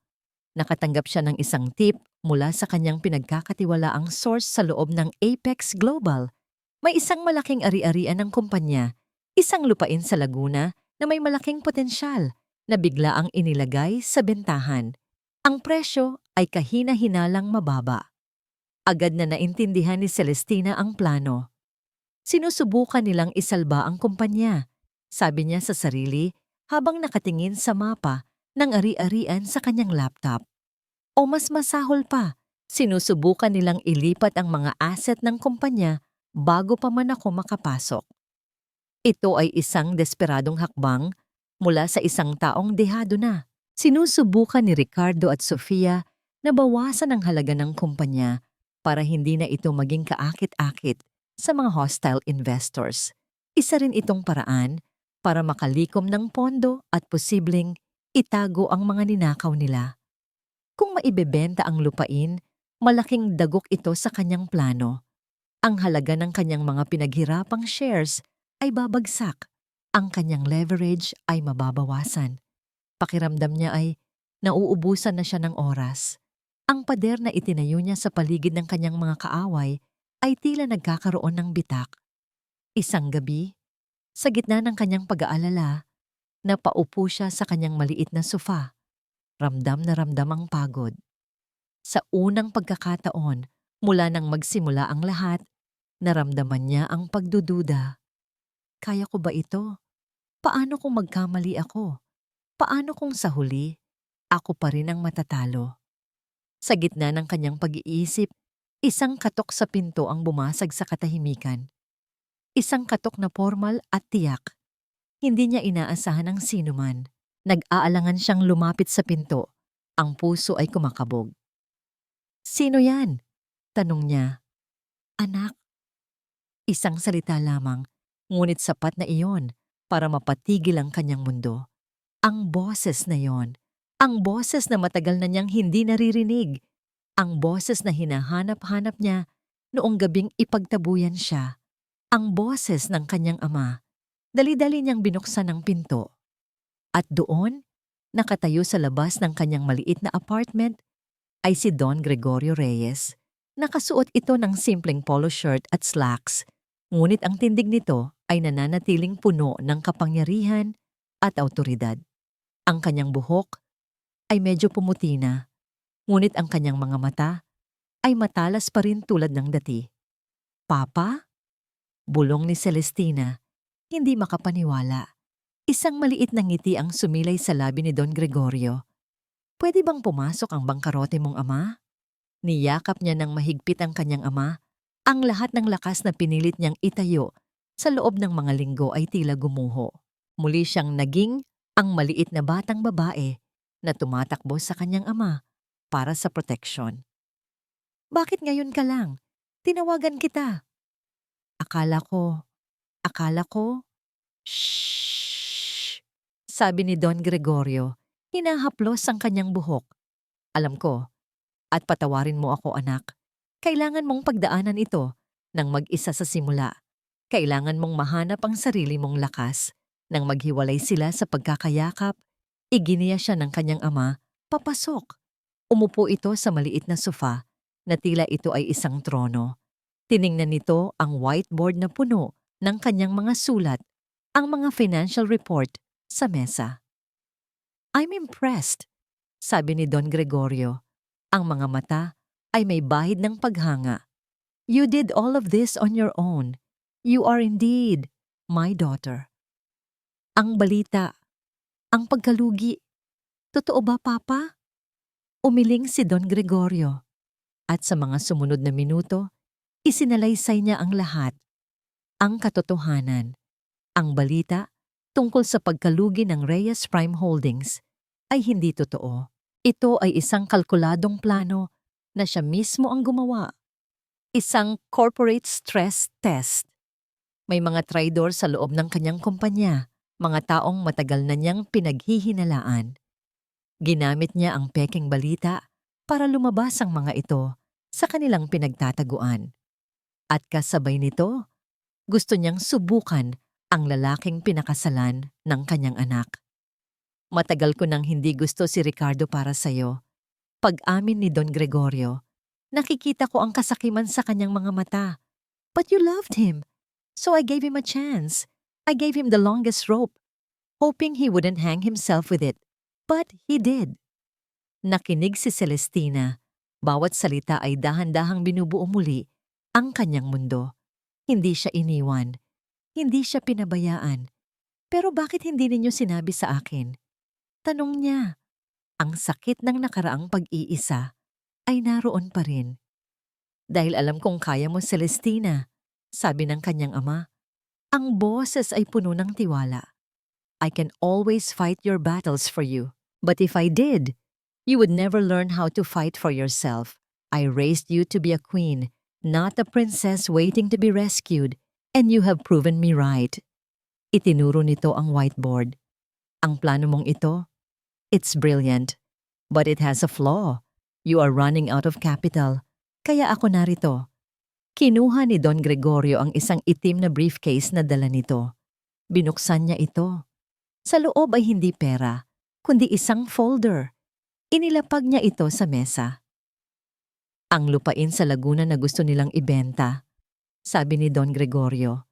Nakatanggap siya ng isang tip mula sa kanyang pinagkakatiwalaang source sa loob ng Apex Global. May isang malaking ari-arian ng kumpanya, isang lupain sa Laguna na may malaking potensyal na bigla ang inilagay sa bentahan. Ang presyo ay kahina-hinalang mababa. Agad na naintindihan ni Celestina ang plano. Sinusubukan nilang isalba ang kumpanya, sabi niya sa sarili habang nakatingin sa mapa ng ari-arian sa kanyang laptop. O mas masahol pa, sinusubukan nilang ilipat ang mga asset ng kumpanya bago pa man ako makapasok. Ito ay isang desperadong hakbang mula sa isang taong dehado na. Sinusubukan ni Ricardo at Sofia na bawasan ang halaga ng kumpanya para hindi na ito maging kaakit-akit sa mga hostile investors. Isa rin itong paraan para makalikom ng pondo at posibleng itago ang mga ninakaw nila. Kung maibebenta ang lupain, malaking dagok ito sa kanyang plano. Ang halaga ng kanyang mga pinaghirapang shares ay babagsak. Ang kanyang leverage ay mababawasan. Pakiramdam niya ay nauubusan na siya ng oras. Ang pader na itinayo niya sa paligid ng kanyang mga kaaway ay tila nagkakaroon ng bitak. Isang gabi, sa gitna ng kanyang pag-aalala, napaupo siya sa kanyang maliit na sofa. Ramdam na ramdam ang pagod. Sa unang pagkakataon, mula nang magsimula ang lahat, naramdaman niya ang pagdududa. Kaya ko ba ito? Paano kung magkamali ako? Paano kung sa huli, ako pa rin ang matatalo? Sa gitna ng kanyang pag-iisip, isang katok sa pinto ang bumasag sa katahimikan. Isang katok na formal at tiyak. Hindi niya inaasahan ang sinuman. Nag-aalangan siyang lumapit sa pinto. Ang puso ay kumakabog. "Sino yan?" tanong niya. "Anak." Isang salita lamang, ngunit sapat na iyon para mapatigil ang kanyang mundo. Ang boses na yon. Ang boses na matagal na niyang hindi naririnig. Ang boses na hinahanap-hanap niya noong gabing ipagtabuyan siya. Ang boses ng kanyang ama. Dali-dali niyang binuksan ang pinto. At doon, nakatayo sa labas ng kanyang maliit na apartment, ay si Don Gregorio Reyes. Nakasuot ito ng simpleng polo shirt at slacks, ngunit ang tindig nito ay nananatiling puno ng kapangyarihan at awtoridad. Ang kanyang buhok ay medyo pumuti na, ngunit ang kanyang mga mata ay matalas pa rin tulad ng dati. "Papa?" Bulong ni Celestina, hindi makapaniwala. Isang maliit na ngiti ang sumilay sa labi ni Don Gregorio. "Pwede bang pumasok ang bangkarote mong ama?" Niyakap niya ng mahigpit ang kanyang ama. Ang lahat ng lakas na pinilit niyang itayo sa loob ng mga linggo ay tila gumuho. Muli siyang naging ang maliit na batang babae na tumatakbo sa kanyang ama para sa proteksyon. "Bakit ngayon ka lang? Tinawagan kita." Akala ko, shhh, sabi ni Don Gregorio, hinahaplos ang kanyang buhok. "Alam ko, at patawarin mo ako anak. Kailangan mong pagdaanan ito ng mag-isa sa simula. Kailangan mong mahanap ang sarili mong lakas. Nang maghiwalay sila sa pagkakayakap, iginiya siya ng kanyang ama, papasok. Umupo ito sa maliit na sofa na tila ito ay isang trono. Tiningnan nito ang whiteboard na puno ng kanyang mga sulat, ang mga financial report sa mesa. "I'm impressed," sabi ni Don Gregorio. Ang mga mata ay may bahid ng paghanga. "You did all of this on your own. You are indeed my daughter." Ang balita, ang pagkalugi. "Totoo ba, Papa?" Umiling si Don Gregorio. At sa mga sumunod na minuto, isinalaysay niya ang lahat. Ang katotohanan. Ang balita tungkol sa pagkalugi ng Reyes Prime Holdings ay hindi totoo. Ito ay isang kalkuladong plano na siya mismo ang gumawa. Isang corporate stress test. May mga traidor sa loob ng kanyang kumpanya, mga taong matagal na niyang pinaghihinalaan. Ginamit niya ang pekeng balita para lumabas ang mga ito sa kanilang pinagtataguan. At kasabay nito, gusto niyang subukan ang lalaking pinakasalan ng kanyang anak. Matagal ko nang hindi gusto si Ricardo para sa'yo. Pag-amin ni Don Gregorio, nakikita ko ang kasakiman sa kanyang mga mata. But you loved him, so I gave him a chance. I gave him the longest rope, hoping he wouldn't hang himself with it. But he did. Nakinig si Celestina. Bawat salita ay dahan-dahang binubuo muli ang kanyang mundo. Hindi siya iniwan. Hindi siya pinabayaan. Pero bakit hindi ninyo sinabi sa akin? Tanong niya. Ang sakit ng nakaraang pag-iisa ay naroon pa rin. Dahil alam kong kaya mo, Celestina, sabi ng kanyang ama. Ang boses ay puno ng tiwala. I can always fight your battles for you. But if I did, you would never learn how to fight for yourself. I raised you to be a queen, not a princess waiting to be rescued, and you have proven me right. Itinuro nito ang whiteboard. Ang plano mong ito, it's brilliant, but it has a flaw. You are running out of capital, kaya ako narito. Kinuha ni Don Gregorio ang isang itim na briefcase na dala nito. Binuksan niya ito. Sa loob ay hindi pera, kundi isang folder. Inilapag niya ito sa mesa. Ang lupain sa Laguna na gusto nilang ibenta, sabi ni Don Gregorio.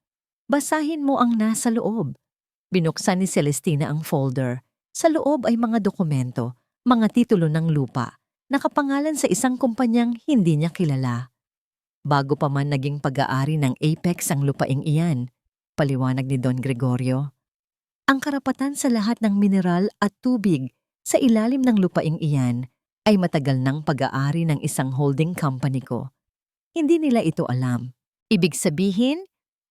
Basahin mo ang nasa loob. Binuksan ni Celestina ang folder. Sa loob ay mga dokumento, mga titulo ng lupa, nakapangalan sa isang kumpanyang hindi niya kilala. Bago pa man naging pag-aari ng Apex ang lupaing iyan, paliwanag ni Don Gregorio. Ang karapatan sa lahat ng mineral at tubig sa ilalim ng lupaing iyan ay matagal ng pag-aari ng isang holding company ko. Hindi nila ito alam. Ibig sabihin,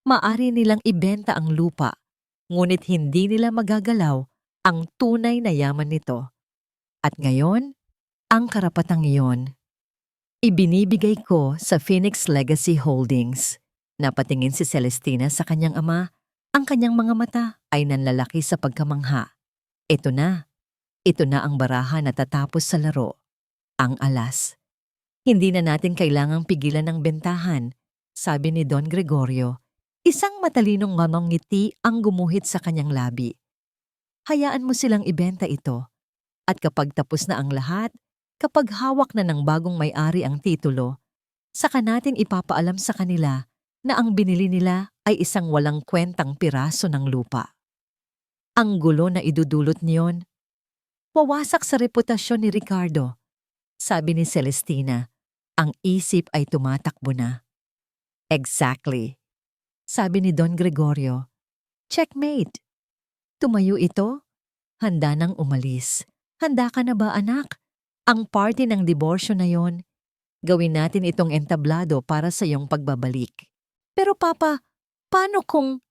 maaari nilang ibenta ang lupa, ngunit hindi nila magagalaw ang tunay na yaman nito. At ngayon, ang karapatang iyon, ibinibigay ko sa Phoenix Legacy Holdings. Napatingin si Celestina sa kanyang ama, ang kanyang mga mata ay nanlalaki sa pagkamangha. Ito na ang baraha na tatapos sa laro, ang alas. Hindi na natin kailangang pigilan ng bentahan, sabi ni Don Gregorio. Isang matalinong nganong ngiti ang gumuhit sa kanyang labi. Hayaan mo silang ibenta ito. At kapag tapos na ang lahat, kapag hawak na ng bagong may-ari ang titulo, saka natin ipapaalam sa kanila na ang binili nila ay isang walang kwentang piraso ng lupa. Ang gulo na idudulot niyon, wawasak sa reputasyon ni Ricardo. Sabi ni Celestina, ang isip ay tumatakbo na. Exactly. Sabi ni Don Gregorio, checkmate. Tumayo ito, handa nang umalis. Handa ka na ba, anak? Ang party ng diborsyo na yon, gawin natin itong entablado para sa iyong pagbabalik. Pero papa, paano kung...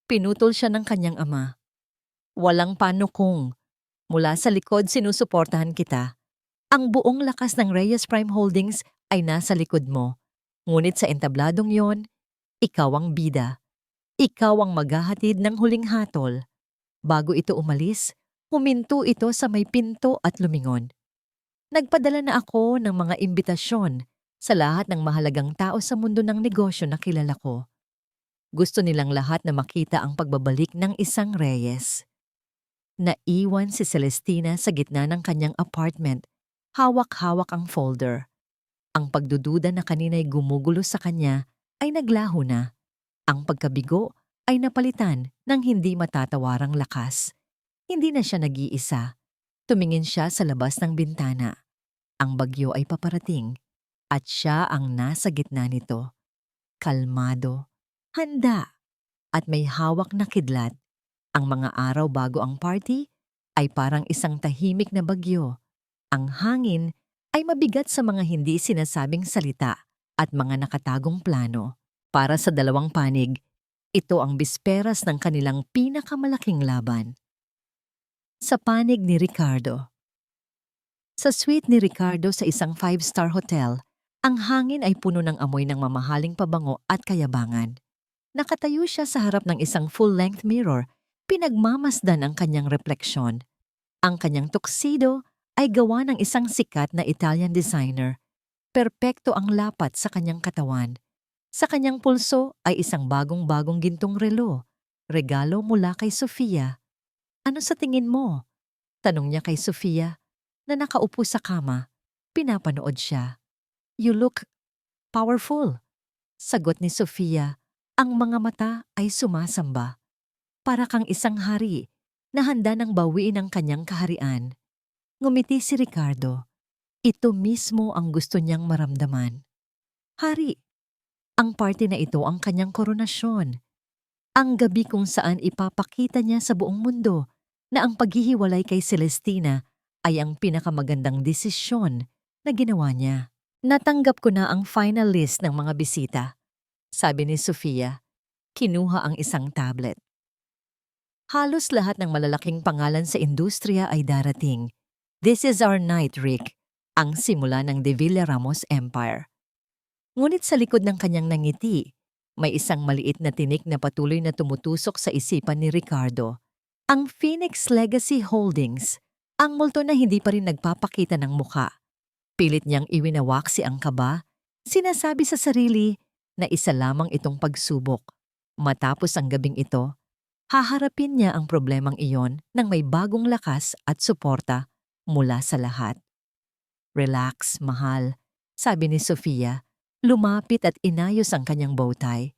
Pinutol siya ng kanyang ama. Walang paano kung. Mula sa likod sinusuportahan kita. Ang buong lakas ng Reyes Prime Holdings ay nasa likod mo. Ngunit sa entabladong yon, ikaw ang bida. Ikaw ang maghahatid ng huling hatol. Bago ito umalis, huminto ito sa may pinto at lumingon. Nagpadala na ako ng mga imbitasyon sa lahat ng mahalagang tao sa mundo ng negosyo na kilala ko. Gusto nilang lahat na makita ang pagbabalik ng isang Reyes. Naiwan si Celestina sa gitna ng kanyang apartment, hawak-hawak ang folder. Ang pagdududa na kanina'y gumugulo sa kanya ay naglaho na. Ang pagkabigo ay napalitan ng hindi matatawarang lakas. Hindi na siya nag-iisa. Tumingin siya sa labas ng bintana. Ang bagyo ay paparating at siya ang nasa gitna nito. Kalmado, handa, at may hawak na kidlat. Ang mga araw bago ang party ay parang isang tahimik na bagyo. Ang hangin ay mabigat sa mga hindi sinasabing salita at mga nakatagong plano. Para sa dalawang panig, ito ang bisperas ng kanilang pinakamalaking laban. Sa panig ni Ricardo. Sa suite ni Ricardo sa isang 5-star hotel, ang hangin ay puno ng amoy ng mamahaling pabango at kayabangan. Nakatayo siya sa harap ng isang full-length mirror, pinagmamasdan ang kanyang refleksyon. Ang kanyang tuxedo ay gawa ng isang sikat na Italian designer. Perpekto ang lapat sa kanyang katawan. Sa kanyang pulso ay isang bagong-bagong gintong relo, regalo mula kay Sofia. Ano sa tingin mo? Tanong niya kay Sofia na nakaupo sa kama. Pinapanood siya. You look powerful. Sagot ni Sofia, ang mga mata ay sumasamba. Para kang isang hari na handa ng bawiin ang kanyang kaharian. Ngumiti si Ricardo. Ito mismo ang gusto niyang maramdaman. Hari, ang party na ito ang kanyang koronasyon. Ang gabi kung saan ipapakita niya sa buong mundo na ang paghihiwalay kay Celestina ay ang pinakamagandang desisyon na ginawa niya. Natanggap ko na ang final list ng mga bisita, sabi ni Sofia. Kinuha ang isang tablet. Halos lahat ng malalaking pangalan sa industriya ay darating. This is our night, Rick, ang simula ng De Villaramos Empire. Ngunit sa likod ng kanyang nangiti, may isang maliit na tinik na patuloy na tumutusok sa isipan ni Ricardo. Ang Phoenix Legacy Holdings, ang multo na hindi pa rin nagpapakita ng muka. Pilit niyang iwinawaksi ang kaba, sinasabi sa sarili na isa lamang itong pagsubok. Matapos ang gabing ito, haharapin niya ang problemang iyon ng may bagong lakas at suporta mula sa lahat. Relax, mahal, sabi ni Sofia, lumapit at inayos ang kanyang bowtie.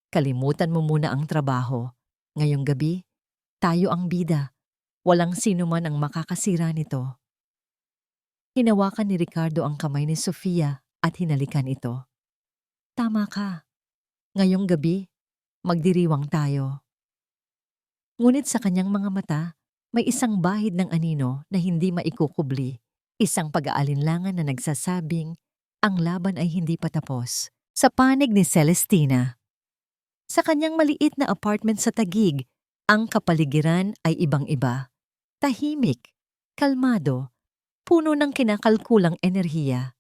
Kalimutan mo muna ang trabaho. Ngayong gabi, tayo ang bida. Walang sino man ang makakasira nito. Hinawakan ni Ricardo ang kamay ni Sofia at hinalikan ito. Tama ka. Ngayong gabi, magdiriwang tayo. Ngunit sa kanyang mga mata, may isang bahid ng anino na hindi maikukubli. Isang pag-aalinlangan na nagsasabing ang laban ay hindi pa tapos. Sa panig ni Celestina. Sa kanyang maliit na apartment sa Taguig, ang kapaligiran ay ibang-iba. Tahimik, kalmado, puno ng kinakalkulang enerhiya.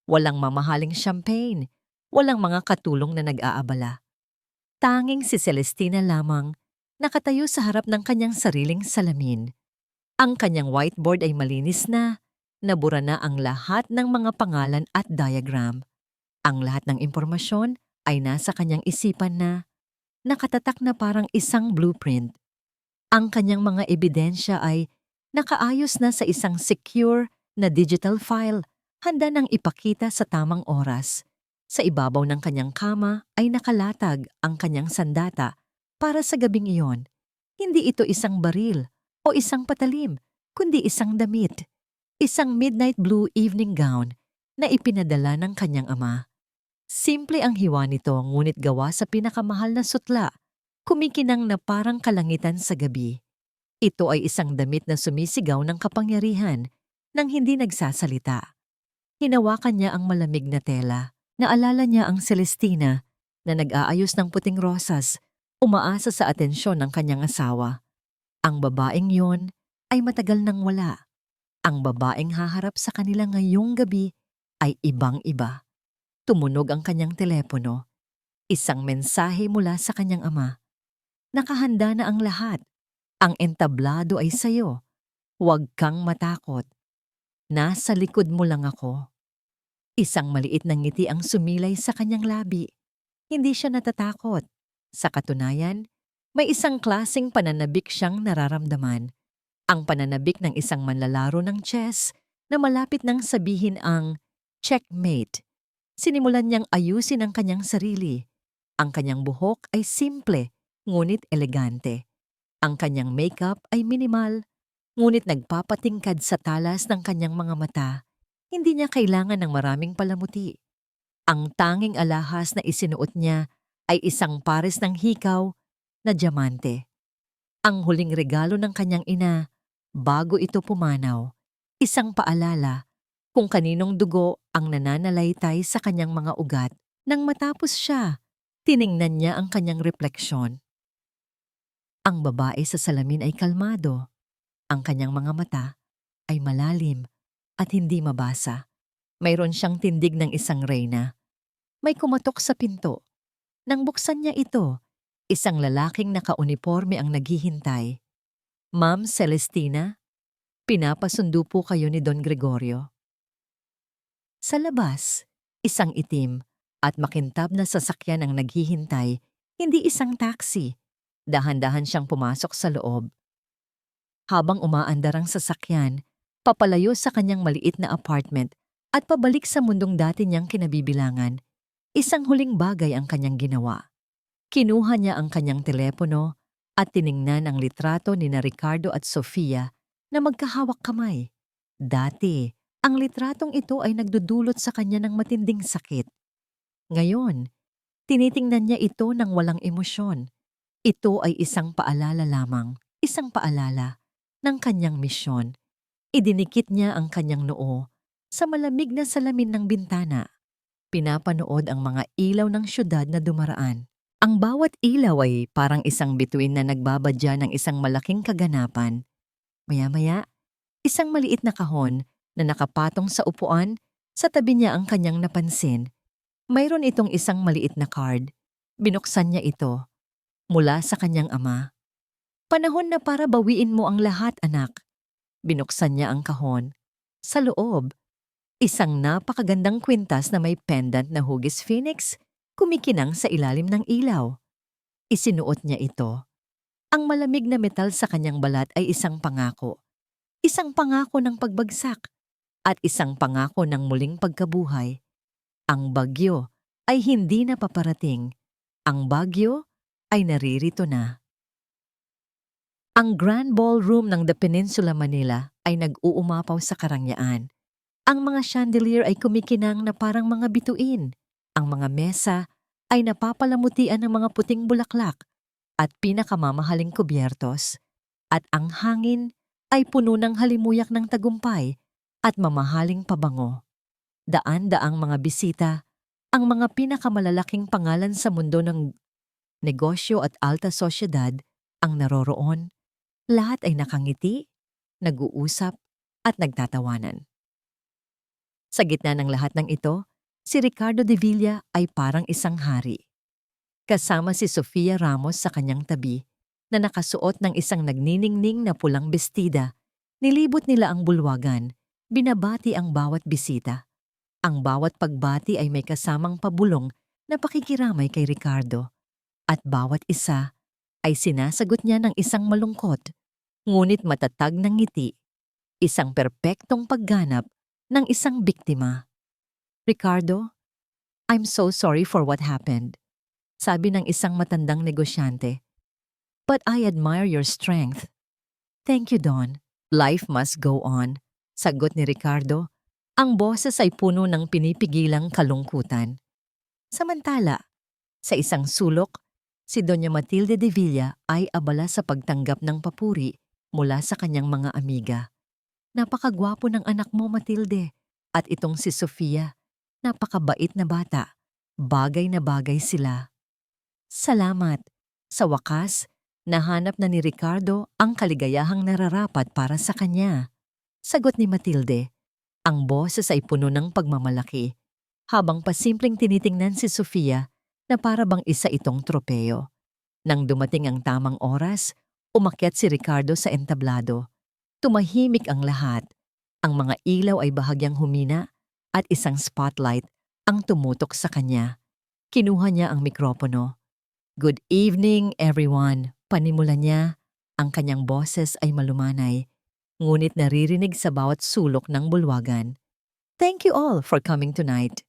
Walang mamahaling champagne, walang mga katulong na nag-aabala. Tanging si Celestina lamang nakatayo sa harap ng kanyang sariling salamin. Ang kanyang whiteboard ay malinis na, nabura na ang lahat ng mga pangalan at diagram. Ang lahat ng impormasyon ay nasa kanyang isipan na nakatatak na parang isang blueprint. Ang kanyang mga ebidensya ay nakaayos na sa isang secure na digital file, handa nang ipakita sa tamang oras. Sa ibabaw ng kanyang kama ay nakalatag ang kanyang sandata para sa gabing iyon. Hindi ito isang baril o isang patalim, kundi isang damit. Isang midnight blue evening gown na ipinadala ng kanyang ama. Simple ang hiwa nito ngunit gawa sa pinakamahal na sutla, kumikinang na parang kalangitan sa gabi. Ito ay isang damit na sumisigaw ng kapangyarihan nang hindi nagsasalita. Hinawakan niya ang malamig na tela. Naalala niya ang Celestina na nag-aayos ng puting rosas, umaasa sa atensyon ng kanyang asawa. Ang babaeng yon ay matagal nang wala. Ang babaeng haharap sa kanila ngayong gabi ay ibang-iba. Tumunog ang kanyang telepono. Isang mensahe mula sa kanyang ama. Nakahanda na ang lahat. Ang entablado ay sayo. Huwag kang matakot. Nasa likod mo lang ako. Isang maliit na ngiti ang sumilay sa kanyang labi. Hindi siya natatakot. Sa katunayan, may isang klaseng pananabik siyang nararamdaman. Ang pananabik ng isang manlalaro ng chess na malapit nang sabihin ang checkmate. Sinimulan niyang ayusin ang kanyang sarili. Ang kanyang buhok ay simple, ngunit elegante. Ang kanyang makeup ay minimal, ngunit nagpapatingkad sa talas ng kanyang mga mata. Hindi niya kailangan ng maraming palamuti. Ang tanging alahas na isinuot niya ay isang pares ng hikaw na diamante. Ang huling regalo ng kanyang ina, bago ito pumanaw, isang paalala kung kaninong dugo ang nananalaytay sa kanyang mga ugat. Nang matapos siya, tiningnan niya ang kanyang refleksyon. Ang babae sa salamin ay kalmado. Ang kanyang mga mata ay malalim at hindi mabasa. Mayroon siyang tindig ng isang reyna. May kumatok sa pinto. Nang buksan niya ito, isang lalaking nakauniporme ang naghihintay. Ma'am Celestina, pinapasundo po kayo ni Don Gregorio. Sa labas, isang itim at makintab na sasakyan ang naghihintay, hindi isang taxi. Dahan-dahan siyang pumasok sa loob. Habang umaandar ang sasakyan, papalayo sa kanyang maliit na apartment at pabalik sa mundong dati niyang kinabibilangan, isang huling bagay ang kanyang ginawa. Kinuha niya ang kanyang telepono at tiningnan ang litrato ni na Ricardo at Sofia na magkahawak kamay. Dati, ang litratong ito ay nagdudulot sa kanya ng matinding sakit. Ngayon, tinitingnan niya ito ng walang emosyon. Ito ay isang paalala lamang, isang paalala ng kanyang misyon. Idinikit niya ang kanyang noo sa malamig na salamin ng bintana. Pinapanood ang mga ilaw ng syudad na dumaraan. Ang bawat ilaw ay parang isang bituin na nagbabadya ng isang malaking kaganapan. Maya-maya, isang maliit na kahon na nakapatong sa upuan, sa tabi niya ang kanyang napansin. Mayroon itong isang maliit na card. Binuksan niya ito. Mula sa kanyang ama. Panahon na para bawiin mo ang lahat, anak. Binuksan niya ang kahon. Sa loob, isang napakagandang kwintas na may pendant na hugis phoenix, kumikinang sa ilalim ng ilaw. Isinuot niya ito. Ang malamig na metal sa kanyang balat ay isang pangako. Isang pangako ng pagbagsak at isang pangako ng muling pagkabuhay. Ang bagyo ay hindi na paparating. Ang bagyo ay naririto na. Ang Grand Ballroom ng The Peninsula Manila ay nag-uumapaw sa karangyaan. Ang mga chandelier ay kumikinang na parang mga bituin. Ang mga mesa ay napapalamutian ng mga puting bulaklak at pinakamamahaling kubyertos. At ang hangin ay puno ng halimuyak ng tagumpay at mamahaling pabango. Daan-daang mga bisita, ang mga pinakamalalaking pangalan sa mundo ng negosyo at alta sosyedad ang naroroon. Lahat ay nakangiti, nag-uusap at nagtatawanan. Sa gitna ng lahat ng ito, si Ricardo de Villa ay parang isang hari. Kasama si Sofia Ramos sa kanyang tabi na nakasuot ng isang nagniningning na pulang bestida. Nilibot nila ang bulwagan, binabati ang bawat bisita. Ang bawat pagbati ay may kasamang pabulong na pakikiramay kay Ricardo. At bawat isa ay sinasagot niya ng isang malungkot, ngunit matatag ng ngiti, isang perpektong pagganap ng isang biktima. Ricardo, I'm so sorry for what happened, sabi ng isang matandang negosyante. But I admire your strength. Thank you, Don. Life must go on, sagot ni Ricardo. Ang boses ay puno ng pinipigilang kalungkutan. Samantala, sa isang sulok, si Doña Matilde de Villa ay abala sa pagtanggap ng papuri mula sa kanyang mga amiga. Napakagwapo ng anak mo, Matilde, at itong si Sofia. Napakabait na bata. Bagay na bagay sila. Salamat. Sa wakas, nahanap na ni Ricardo ang kaligayahang nararapat para sa kanya. Sagot ni Matilde. Ang boses ay puno ng pagmamalaki, habang pasimpleng tinitingnan si Sofia na para bang isa itong tropeyo. Nang dumating ang tamang oras, umakyat si Ricardo sa entablado. Tumahimik ang lahat. Ang mga ilaw ay bahagyang humina at isang spotlight ang tumutok sa kanya. Kinuha niya ang mikropono. Good evening, everyone. Panimula niya. Ang kanyang boses ay malumanay, ngunit naririnig sa bawat sulok ng bulwagan. Thank you all for coming tonight.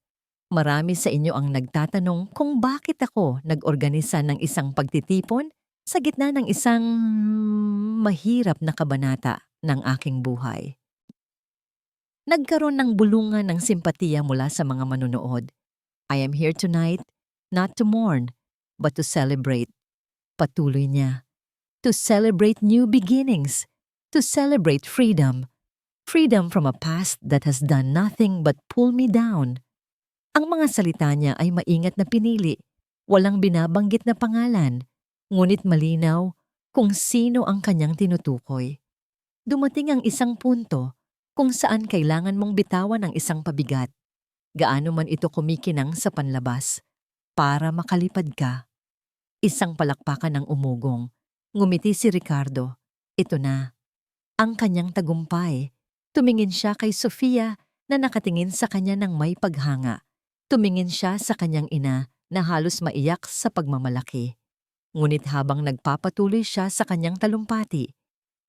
Marami sa inyo ang nagtatanong kung bakit ako nag-organisa ng isang pagtitipon sa gitna ng isang mahirap na kabanata ng aking buhay. Nagkaroon ng bulungan ng simpatiya mula sa mga manunood. I am here tonight not to mourn, but to celebrate. Patuloy niya. To celebrate new beginnings. To celebrate freedom. Freedom from a past that has done nothing but pull me down. Ang mga salita niya ay maingat na pinili. Walang binabanggit na pangalan. Ngunit malinaw kung sino ang kanyang tinutukoy. Dumating ang isang punto kung saan kailangan mong bitawan ang isang pabigat. Gaano man ito kumikinang sa panlabas. para makalipad ka. Isang palakpakan ang umugong. Ngumiti si Ricardo. Ito na. Ang kanyang tagumpay. Tumingin siya kay Sofia na nakatingin sa kanya ng may paghanga. Tumingin siya sa kanyang ina na halos maiyak sa pagmamalaki. Ngunit habang nagpapatuloy siya sa kanyang talumpati,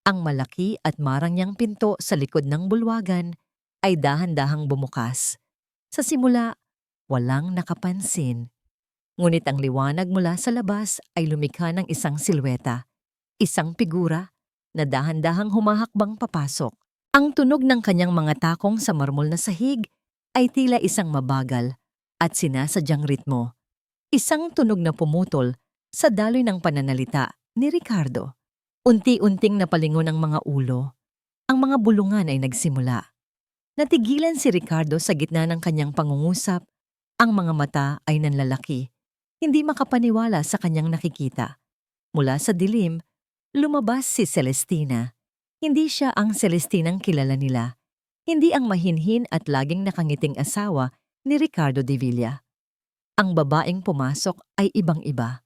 ang malaki at marangyang pinto sa likod ng bulwagan ay dahan-dahang bumukas. Sa simula, walang nakapansin. Ngunit ang liwanag mula sa labas ay lumikha ng isang silweta, isang figura na dahan-dahang humahakbang papasok. Ang tunog ng kanyang mga takong sa marmol na sahig ay tila isang mabagal at sinasadyang ritmo. Isang tunog na pumutol sa daloy ng pananalita ni Ricardo. Unti-unting napalingon ang mga ulo. Ang mga bulungan ay nagsimula. Natigilan si Ricardo sa gitna ng kanyang pangungusap. Ang mga mata ay nanlalaki. Hindi makapaniwala sa kanyang nakikita. Mula sa dilim, lumabas si Celestina. Hindi siya ang Celestinang kilala nila. Hindi ang mahinhin at laging nakangiting asawa ni Ricardo de Villa. Ang babaeng pumasok ay ibang-iba.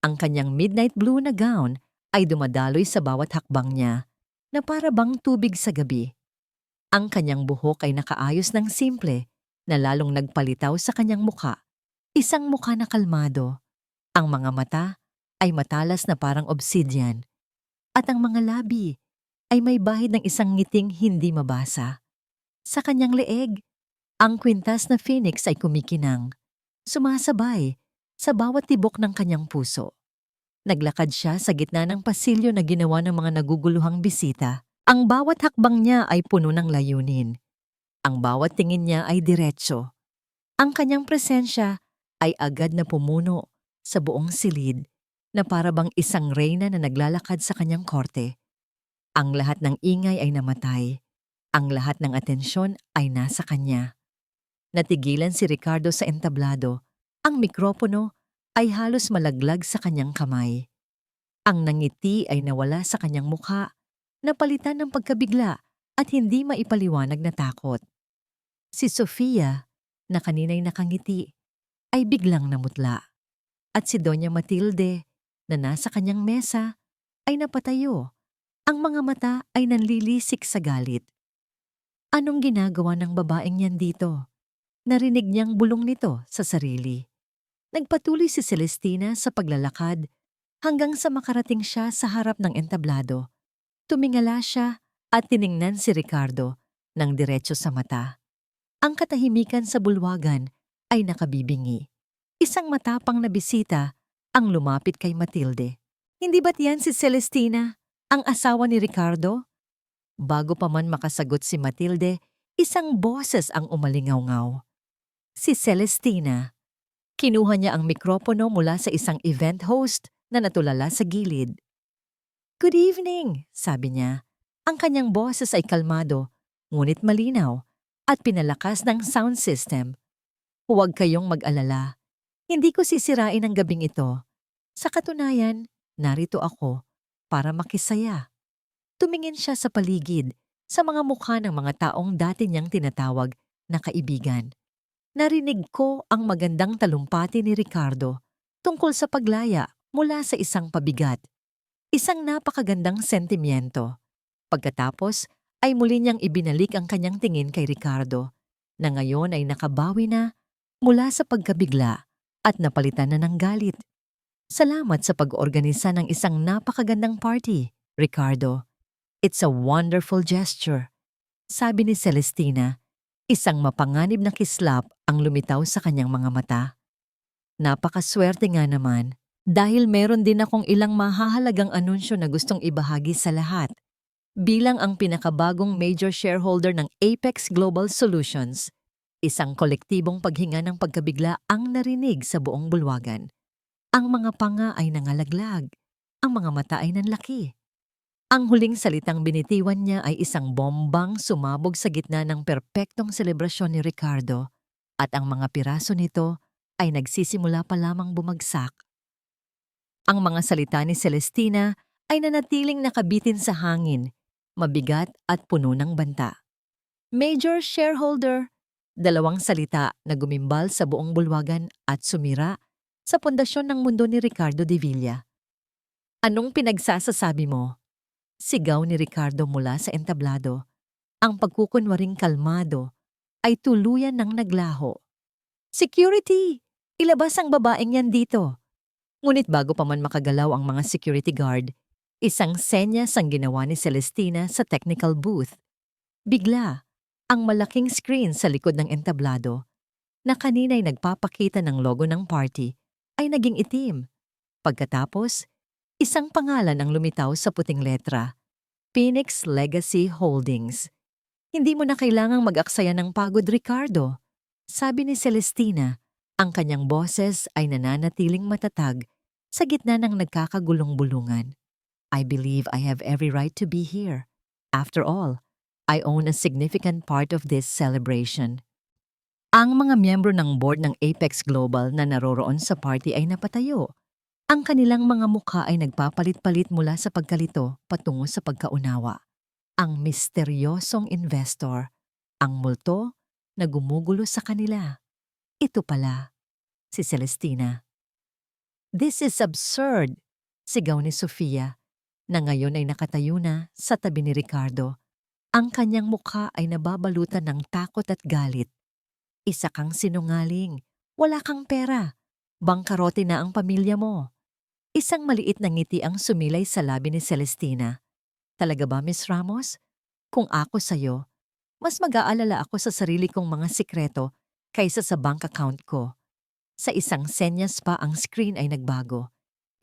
Ang kanyang midnight blue na gown ay dumadaloy sa bawat hakbang niya na para bang tubig sa gabi. Ang kanyang buhok ay nakaayos ng simple na lalong nagpalitaw sa kanyang muka. Isang mukha na kalmado. Ang mga mata ay matalas na parang obsidian. At ang mga labi ay may bahid ng isang ngiting hindi mabasa. Sa kanyang leeg, ang kwintas na phoenix ay kumikinang, sumasabay sa bawat tibok ng kanyang puso. Naglakad siya sa gitna ng pasilyo na ginawa ng mga naguguluhang bisita. Ang bawat hakbang niya ay puno ng layunin. Ang bawat tingin niya ay diretso. Ang kanyang presensya ay agad na pumuno sa buong silid na para bang isang reyna na naglalakad sa kanyang korte. Ang lahat ng ingay ay namatay. Ang lahat ng atensyon ay nasa kanya. Natigilan si Ricardo sa entablado. Ang mikropono ay halos malaglag sa kanyang kamay. Ang nangiti ay nawala sa kanyang mukha, napalitan ng pagkabigla at hindi maipaliwanag na takot. Si Sofia, na kanina'y nakangiti, ay biglang namutla. At si Doña Matilde, na nasa kanyang mesa, ay napatayo. Ang mga mata ay nanlilisik sa galit. Anong ginagawa ng babaeng yan dito? Narinig niyang bulong nito sa sarili. Nagpatuloy si Celestina sa paglalakad hanggang sa makarating siya sa harap ng entablado. Tumingala siya at tiningnan si Ricardo ng diretso sa mata. Ang katahimikan sa bulwagan ay nakabibingi. Isang matapang na bisita ang lumapit kay Matilde. Hindi ba't yan si Celestina, ang asawa ni Ricardo? Bago pa man makasagot si Matilde, isang boses ang umalingaw-ngaw. Si Celestina. Kinuha niya ang mikropono mula sa isang event host na natulala sa gilid. "Good evening," sabi niya. Ang kanyang boses ay kalmado, ngunit malinaw, at pinalakas ng sound system. "Huwag kayong mag-alala. Hindi ko sisirain ang gabing ito. Sa katunayan, narito ako para makisaya." Tumingin siya sa paligid, sa mga mukha ng mga taong dati niyang tinatawag na kaibigan. Narinig ko ang magandang talumpati ni Ricardo tungkol sa paglaya mula sa isang pabigat. Isang napakagandang sentimiento. Pagkatapos ay muli niyang ibinalik ang kanyang tingin kay Ricardo, na ngayon ay nakabawi na mula sa pagkabigla at napalitan na ng galit. "Salamat sa pag-organisa ng isang napakagandang party, Ricardo. It's a wonderful gesture," sabi ni Celestina. Isang mapanganib na kislap ang lumitaw sa kanyang mga mata. "Napakaswerte nga naman dahil meron din akong ilang mahahalagang anunsyo na gustong ibahagi sa lahat. Bilang ang pinakabagong major shareholder ng Apex Global Solutions, isang kolektibong paghinga ng pagkabigla ang narinig sa buong bulwagan. Ang mga panga ay nangalaglag, ang mga mata ay nanlaki. Ang huling salitang binitiwan niya ay isang bombang sumabog sa gitna ng perpektong selebrasyon ni Ricardo, at ang mga piraso nito ay nagsisimula pa lamang bumagsak. Ang mga salita ni Celestina ay nanatiling nakabitin sa hangin, mabigat at puno ng banta. "Major shareholder," dalawang salita na gumimbal sa buong bulwagan at sumira sa pundasyon ng mundo ni Ricardo de Villa. Anong pinagsasasabi mo? Sigaw ni Ricardo mula sa entablado. Ang pagkukunwaring kalmado ay tuluyan ng naglaho. Security! Ilabas ang babaeng yan dito. Ngunit bago pa man makagalaw ang mga security guard, isang senyas ang ginawa ni Celestina sa technical booth. Bigla, ang malaking screen sa likod ng entablado na kanina'y nagpapakita ng logo ng party ay naging itim. Pagkatapos, isang pangalan ang lumitaw sa puting letra, Phoenix Legacy Holdings. Hindi mo na kailangang mag-aksaya ng pagod, Ricardo. Sabi ni Celestina, ang kanyang boses ay nananatiling matatag sa gitna ng nagkakagulong bulungan. I believe I have every right to be here. After all, I own a significant part of this celebration. Ang mga miyembro ng board ng Apex Global na naroroon sa party ay napatayo. Ang kanilang mga mukha ay nagpapalit-palit mula sa pagkalito patungo sa pagkaunawa. Ang misteryosong investor, ang multo na gumugulo sa kanila. Ito pala, si Celestina. This is absurd, sigaw ni Sofia, na ngayon ay nakatayo na sa tabi ni Ricardo. Ang kanyang mukha ay nababalutan ng takot at galit. Isa kang sinungaling, wala kang pera, bangkarote na ang pamilya mo. Isang maliit na ngiti ang sumilay sa labi ni Celestina. Talaga ba, Miss Ramos? Kung ako sa'yo, mas mag-aalala ako sa sarili kong mga sikreto kaysa sa bank account ko. Sa isang senyas pa ang screen ay nagbago.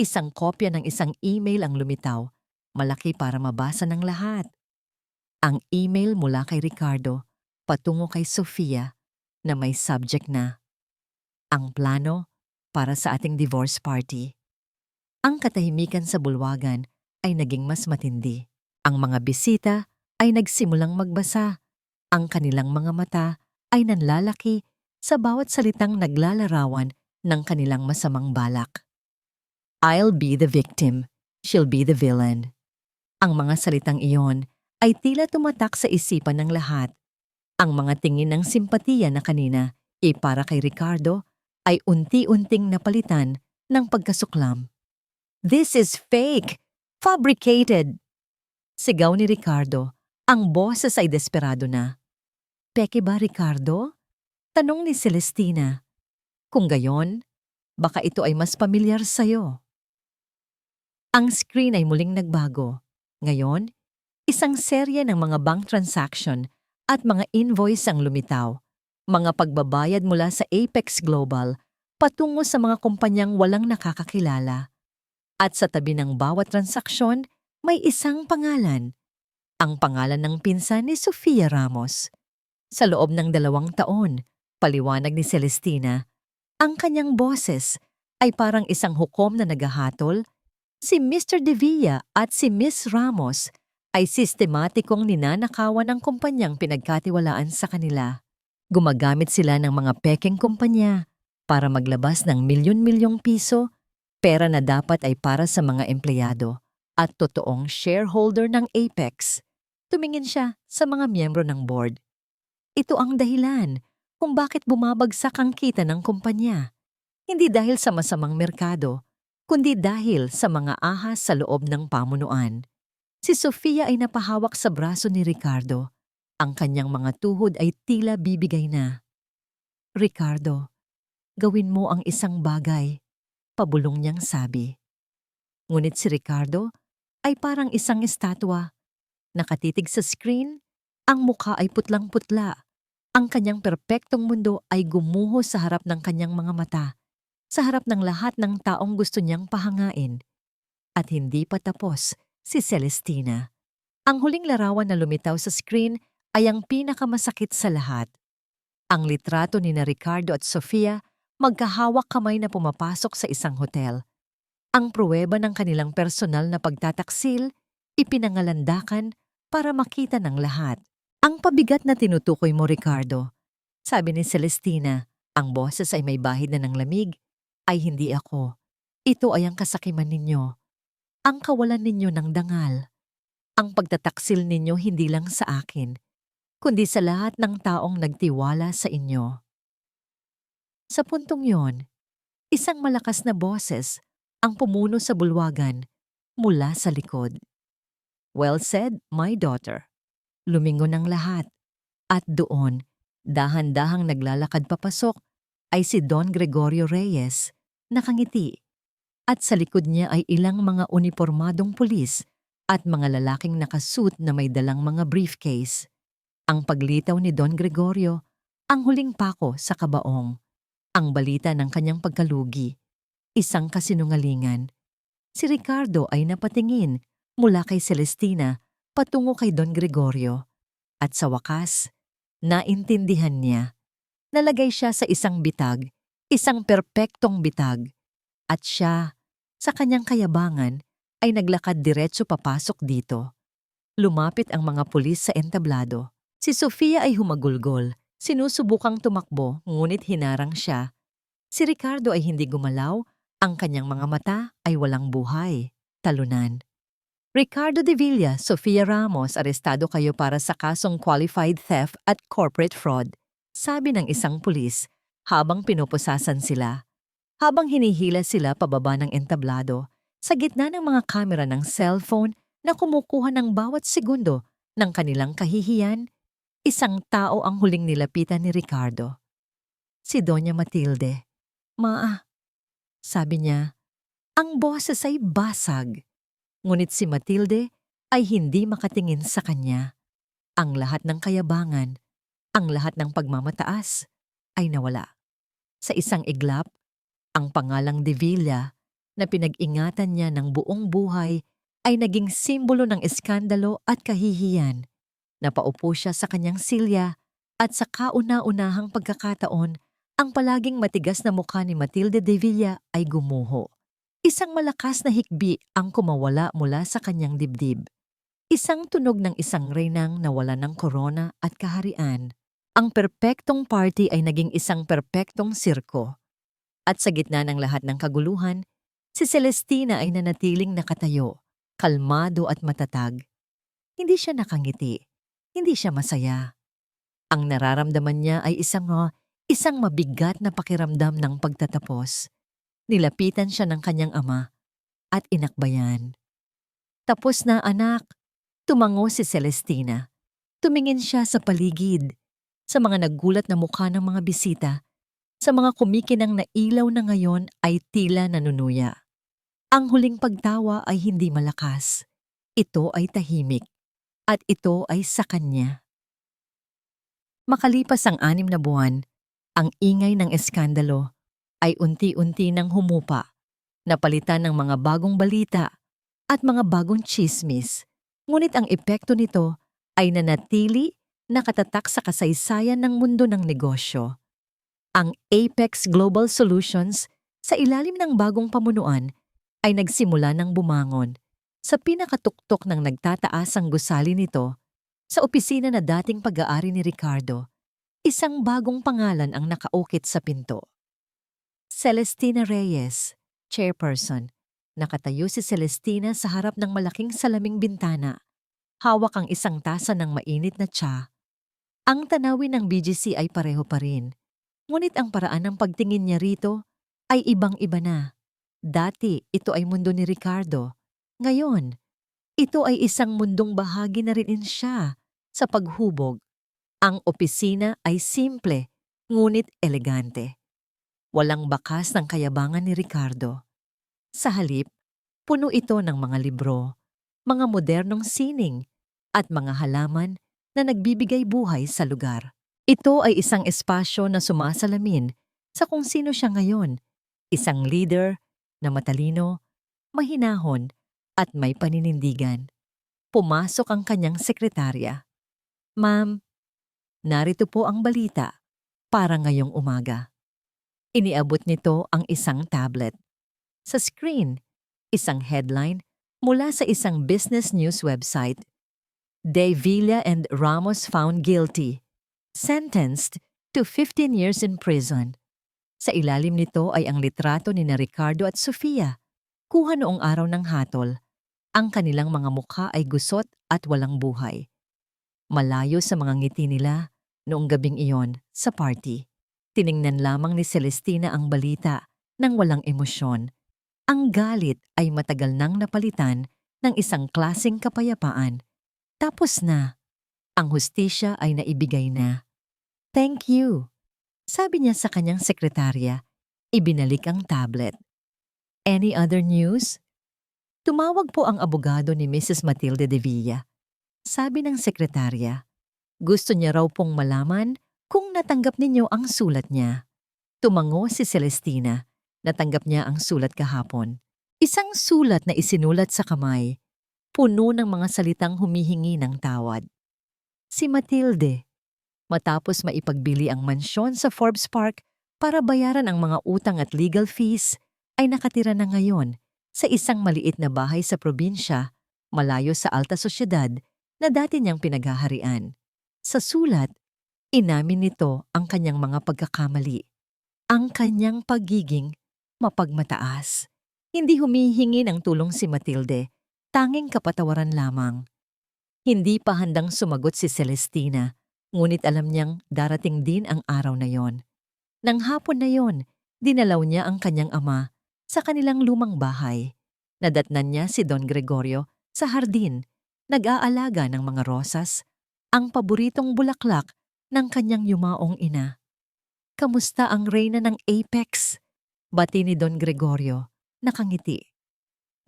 Isang kopya ng isang email ang lumitaw, malaki para mabasa ng lahat. Ang email mula kay Ricardo patungo kay Sofia na may subject na, ang plano para sa ating divorce party. Ang katahimikan sa bulwagan ay naging mas matindi. Ang mga bisita ay nagsimulang magbasa. Ang kanilang mga mata ay nanlalaki sa bawat salitang naglalarawan ng kanilang masamang balak. I'll be the victim, she'll be the villain. Ang mga salitang iyon ay tila tumatak sa isipan ng lahat. Ang mga tingin ng simpatiya na kanina para kay Ricardo ay unti-unting napalitan ng pagkasuklam. This is fake! Fabricated! Sigaw ni Ricardo. Ang boses ay desperado na. Peke ba, Ricardo? Tanong ni Celestina. Kung gayon, baka ito ay mas pamilyar sa'yo. Ang screen ay muling nagbago. Ngayon, isang serye ng mga bank transaction at mga invoice ang lumitaw. Mga pagbabayad mula sa Apex Global patungo sa mga kumpanyang walang nakakakilala. At sa tabi ng bawat transaksyon, may isang pangalan. Ang pangalan ng pinsan ni Sofia Ramos. Sa loob ng 2 taon, paliwanag ni Celestina, ang kanyang boses ay parang isang hukom na naghahatol. Si Mr. De Villa at si Miss Ramos ay sistematikong ninanakawan ng kumpanyang pinagkatiwalaan sa kanila. Gumagamit sila ng mga pekeng kumpanya para maglabas ng milyon-milyong piso, pera na dapat ay para sa mga empleyado at totoong shareholder ng Apex. Tumingin siya sa mga miyembro ng board. Ito ang dahilan kung bakit bumabagsak ang kita ng kumpanya. Hindi dahil sa masamang merkado, kundi dahil sa mga ahas sa loob ng pamunuan. Si Sofia ay napahawak sa braso ni Ricardo. Ang kanyang mga tuhod ay tila bibigay na. Ricardo, gawin mo ang isang bagay, pabulong niyang sabi. Ngunit si Ricardo ay parang isang estatwa. Nakatitig sa screen, ang mukha ay putlang-putla. Ang kanyang perpektong mundo ay gumuho sa harap ng kanyang mga mata, sa harap ng lahat ng taong gusto niyang pahangain. At hindi pa tapos si Celestina. Ang huling larawan na lumitaw sa screen ay ang pinakamasakit sa lahat. Ang litrato ni na Ricardo at Sofia magkahawak kamay na pumapasok sa isang hotel. Ang pruweba ng kanilang personal na pagtataksil, ipinangalandakan para makita ng lahat. Ang pabigat na tinutukoy mo, Ricardo. Sabi ni Celestina, ang boses ay may bahid na ng lamig. Ay hindi ako. Ito ay ang kasakiman ninyo. Ang kawalan ninyo ng dangal. Ang pagtataksil ninyo hindi lang sa akin, kundi sa lahat ng taong nagtiwala sa inyo. Sa puntong yon, Isang malakas na boses ang pumuno sa bulwagan mula sa likod. "Well said, my daughter." Lumingon ang lahat. At doon, dahan-dahang naglalakad papasok, ay si Don Gregorio Reyes, nakangiti. At sa likod niya ay ilang mga unipormadong pulis at mga lalaking nakasuit na may dalang mga briefcase. Ang paglitaw ni Don Gregorio, ang huling pako sa kabaong. Ang balita ng kanyang pagkalugi, isang kasinungalingan. Si Ricardo ay napatingin mula kay Celestina patungo kay Don Gregorio. At sa wakas, naintindihan niya. Nalagay siya sa isang bitag, isang perpektong bitag. At siya, sa kanyang kayabangan, ay naglakad diretso papasok dito. Lumapit ang mga pulis sa entablado. Si Sofia ay humagulgol, sinusubukang tumakbo ngunit hinarang siya. Si Ricardo ay hindi gumalaw, ang kanyang mga mata ay walang buhay. Talunan. "Ricardo de Villa, Sofia Ramos, arestado kayo para sa kasong qualified theft at corporate fraud," sabi ng isang pulis habang pinupusasan sila. Habang hinihila sila pababa ng entablado, sa gitna ng mga kamera ng cellphone na kumukuha ng bawat segundo ng kanilang kahihiyan, isang tao ang huling nilapitan ni Ricardo. Si Doña Matilde. "Ma," sabi niya, ang boses ay basag. Ngunit si Matilde ay hindi makatingin sa kanya. Ang lahat ng kayabangan, ang lahat ng pagmamataas ay nawala. Sa isang iglap, ang pangalang De Villa na pinag-ingatan niya ng buong buhay ay naging simbolo ng eskandalo at kahihiyan. Napaupo siya sa kanyang silya at sa kauna-unahang pagkakataon, ang palaging matigas na mukha ni Matilde de Villa ay gumuho. Isang malakas na hikbi ang kumawala mula sa kanyang dibdib. Isang tunog ng isang reynang nawala ng korona at kaharian. Ang perpektong party ay naging isang perpektong sirko. At sa gitna ng lahat ng kaguluhan, si Celestina ay nanatiling nakatayo, kalmado at matatag. Hindi siya nakangiti, hindi siya masaya. Ang nararamdaman niya ay isang mabigat na pakiramdam ng pagtatapos. Nilapitan siya ng kanyang ama at inakbayan. "Tapos na, anak." Tumango si Celestina. Tumingin siya sa paligid, sa mga naggulat na mukha ng mga bisita, sa mga kumikinang na ilaw na ngayon ay tila nanunuya. Ang huling pagtawa ay hindi malakas. Ito ay tahimik. At ito ay sa kanya. Makalipas ang 6 na buwan, ang ingay ng eskandalo ay unti-unti nang humupa, napalitan ng mga bagong balita at mga bagong tsismis. Ngunit ang epekto nito ay nanatili nakatatak sa kasaysayan ng mundo ng negosyo. Ang Apex Global Solutions sa ilalim ng bagong pamunuan ay nagsimula ng bumangon. Sa pinakatuktok ng nagtataas ang gusali nito, sa opisina na dating pag-aari ni Ricardo, isang bagong pangalan ang nakaukit sa pinto. Celestina Reyes, chairperson. Nakatayo si Celestina sa harap ng malaking salaming bintana. Hawak ang isang tasa ng mainit na tsa. Ang tanawin ng BGC ay pareho pa rin. Ngunit ang paraan ng pagtingin niya rito ay ibang-iba na. Dati, ito ay mundo ni Ricardo. Ngayon, ito ay isang mundong bahagi na rin siya sa paghubog. Ang opisina ay simple, ngunit elegante. Walang bakas ng kayabangan ni Ricardo. Sa halip, puno ito ng mga libro, mga modernong sining, at mga halaman na nagbibigay buhay sa lugar. Ito ay isang espasyo na sumasalamin sa kung sino siya ngayon, isang leader na matalino, mahinahon, at may paninindigan. Pumasok ang kanyang sekretarya. "Ma'am, narito po ang balita para ngayong umaga." Iniabot nito ang isang tablet. Sa screen, isang headline mula sa isang business news website. De Villa and Ramos found guilty. Sentenced to 15 years in prison. Sa ilalim nito ay ang litrato ni Ricardo at Sofia. Kuha noong araw ng hatol. Ang kanilang mga mukha ay gusot at walang buhay. Malayo sa mga ngiti nila noong gabing iyon sa party. Tiningnan lamang ni Celestina ang balita ng walang emosyon. Ang galit ay matagal nang napalitan ng isang klaseng kapayapaan. Tapos na. Ang hustisya ay naibigay na. "Thank you," sabi niya sa kanyang sekretarya. Ibinalik ang tablet. "Any other news?" Tumawag po ang abogado ni Mrs. Matilde de Villa. Sabi ng sekretarya, gusto niya raw pong malaman kung natanggap ninyo ang sulat niya. Tumango si Celestina. Natanggap niya ang sulat kahapon. Isang sulat na isinulat sa kamay, puno ng mga salitang humihingi ng tawad. Si Matilde, matapos maipagbili ang mansyon sa Forbes Park para bayaran ang mga utang at legal fees, ay nakatira na ngayon sa isang maliit na bahay sa probinsya, malayo sa alta sosyedad na dati niyang pinaghaharian. Sa sulat, inamin nito ang kanyang mga pagkakamali, ang kanyang pagiging mapagmataas. Hindi humihingi ng tulong si Matilde, tanging kapatawaran lamang. Hindi pa handang sumagot si Celestina, ngunit alam niyang darating din ang araw na yon. Nang hapon na yon, dinalaw niya ang kanyang ama sa kanilang lumang bahay. Nadatnan niya si Don Gregorio sa hardin, nag-aalaga ng mga rosas, ang paboritong bulaklak ng kanyang yumaong ina. "Kamusta ang reyna ng Apex?" Bati ni Don Gregorio, nakangiti.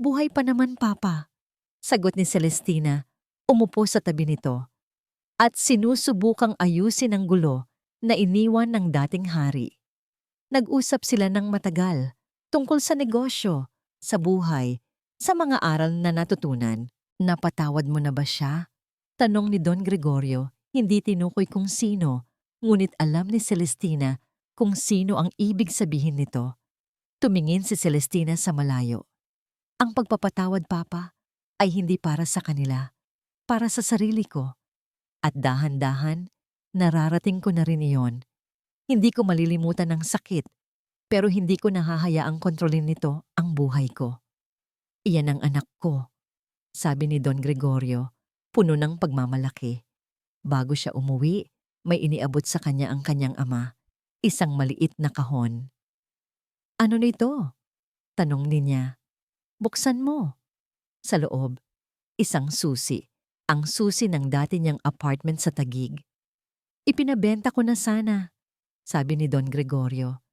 "Buhay pa naman, Papa," sagot ni Celestina, umupo sa tabi nito, at sinusubukang ayusin ang gulo na iniwan ng dating hari. Nag-usap sila ng matagal tungkol sa negosyo, sa buhay, sa mga aral na natutunan. "Napatawad mo na ba siya?" Tanong ni Don Gregorio, hindi tinukoy kung sino, ngunit alam ni Celestina kung sino ang ibig sabihin nito. Tumingin si Celestina sa malayo. "Ang pagpapatawad, Papa, ay hindi para sa kanila, para sa sarili ko. At dahan-dahan, nararating ko na rin iyon. Hindi ko malilimutan ang sakit, pero hindi ko nahahayaang kontrolin nito ang buhay ko. Iyan ang anak ko," sabi ni Don Gregorio, puno ng pagmamalaki. Bago siya umuwi, may iniabot sa kanya ang kanyang ama, isang maliit na kahon. "Ano nito?" tanong niya. "Buksan mo." Sa loob, isang susi, ang susi ng dati niyang apartment sa Taguig. "Ipinabenta ko na sana," sabi ni Don Gregorio.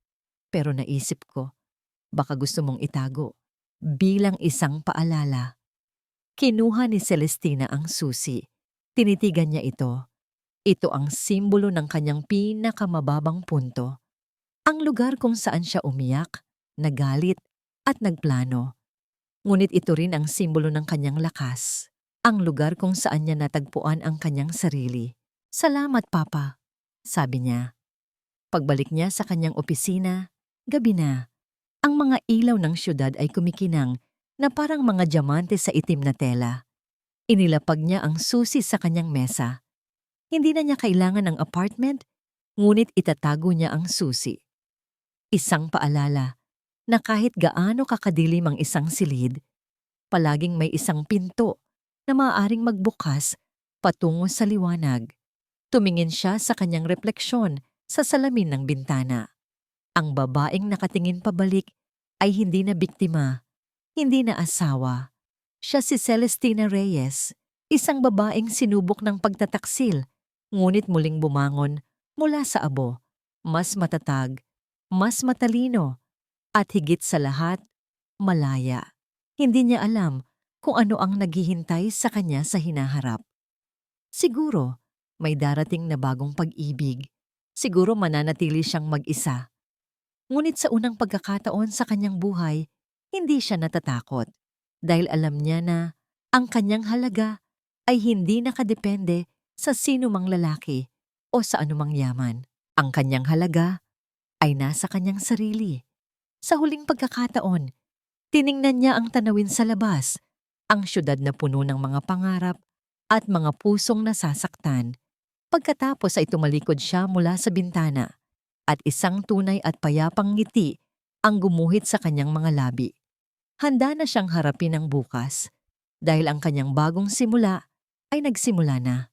"Pero naisip ko, baka gusto mong itago bilang isang paalala." Kinuha ni Celestina ang susi. Tinitigan niya ito. Ito ang simbolo ng kanyang pinakamababang punto. Ang lugar kung saan siya umiyak, nagalit, at nagplano. Ngunit ito rin ang simbolo ng kanyang lakas. Ang lugar kung saan niya natagpuan ang kanyang sarili. "Salamat, Papa," sabi niya. Pagbalik niya sa kanyang opisina, gabi na. Ang mga ilaw ng syudad ay kumikinang na parang mga diamante sa itim na tela. Inilapag niya ang susi sa kanyang mesa. Hindi na niya kailangan ng apartment, ngunit itatago niya ang susi. Isang paalala na kahit gaano kakadilim ang isang silid, palaging may isang pinto na maaaring magbukas patungo sa liwanag. Tumingin siya sa kanyang refleksyon sa salamin ng bintana. Ang babaeng nakatingin pabalik ay hindi na biktima, hindi na asawa. Siya si Celestina Reyes, isang babaeng sinubok ng pagtataksil, ngunit muling bumangon mula sa abo, mas matatag, mas matalino, at higit sa lahat, malaya. Hindi niya alam kung ano ang naghihintay sa kanya sa hinaharap. Siguro, may darating na bagong pag-ibig. Siguro mananatili siyang mag-isa. Ngunit sa unang pagkakataon sa kanyang buhay, hindi siya natatakot. Dahil alam niya na ang kanyang halaga ay hindi nakadepende sa sino mang lalaki o sa anumang yaman. Ang kanyang halaga ay nasa kanyang sarili. Sa huling pagkakataon, tiningnan niya ang tanawin sa labas, ang syudad na puno ng mga pangarap at mga pusong nasasaktan. Pagkatapos ay tumalikod siya mula sa bintana at isang tunay at payapang ngiti ang gumuhit sa kanyang mga labi. Handa na siyang harapin ang bukas dahil ang kanyang bagong simula ay nagsimula na.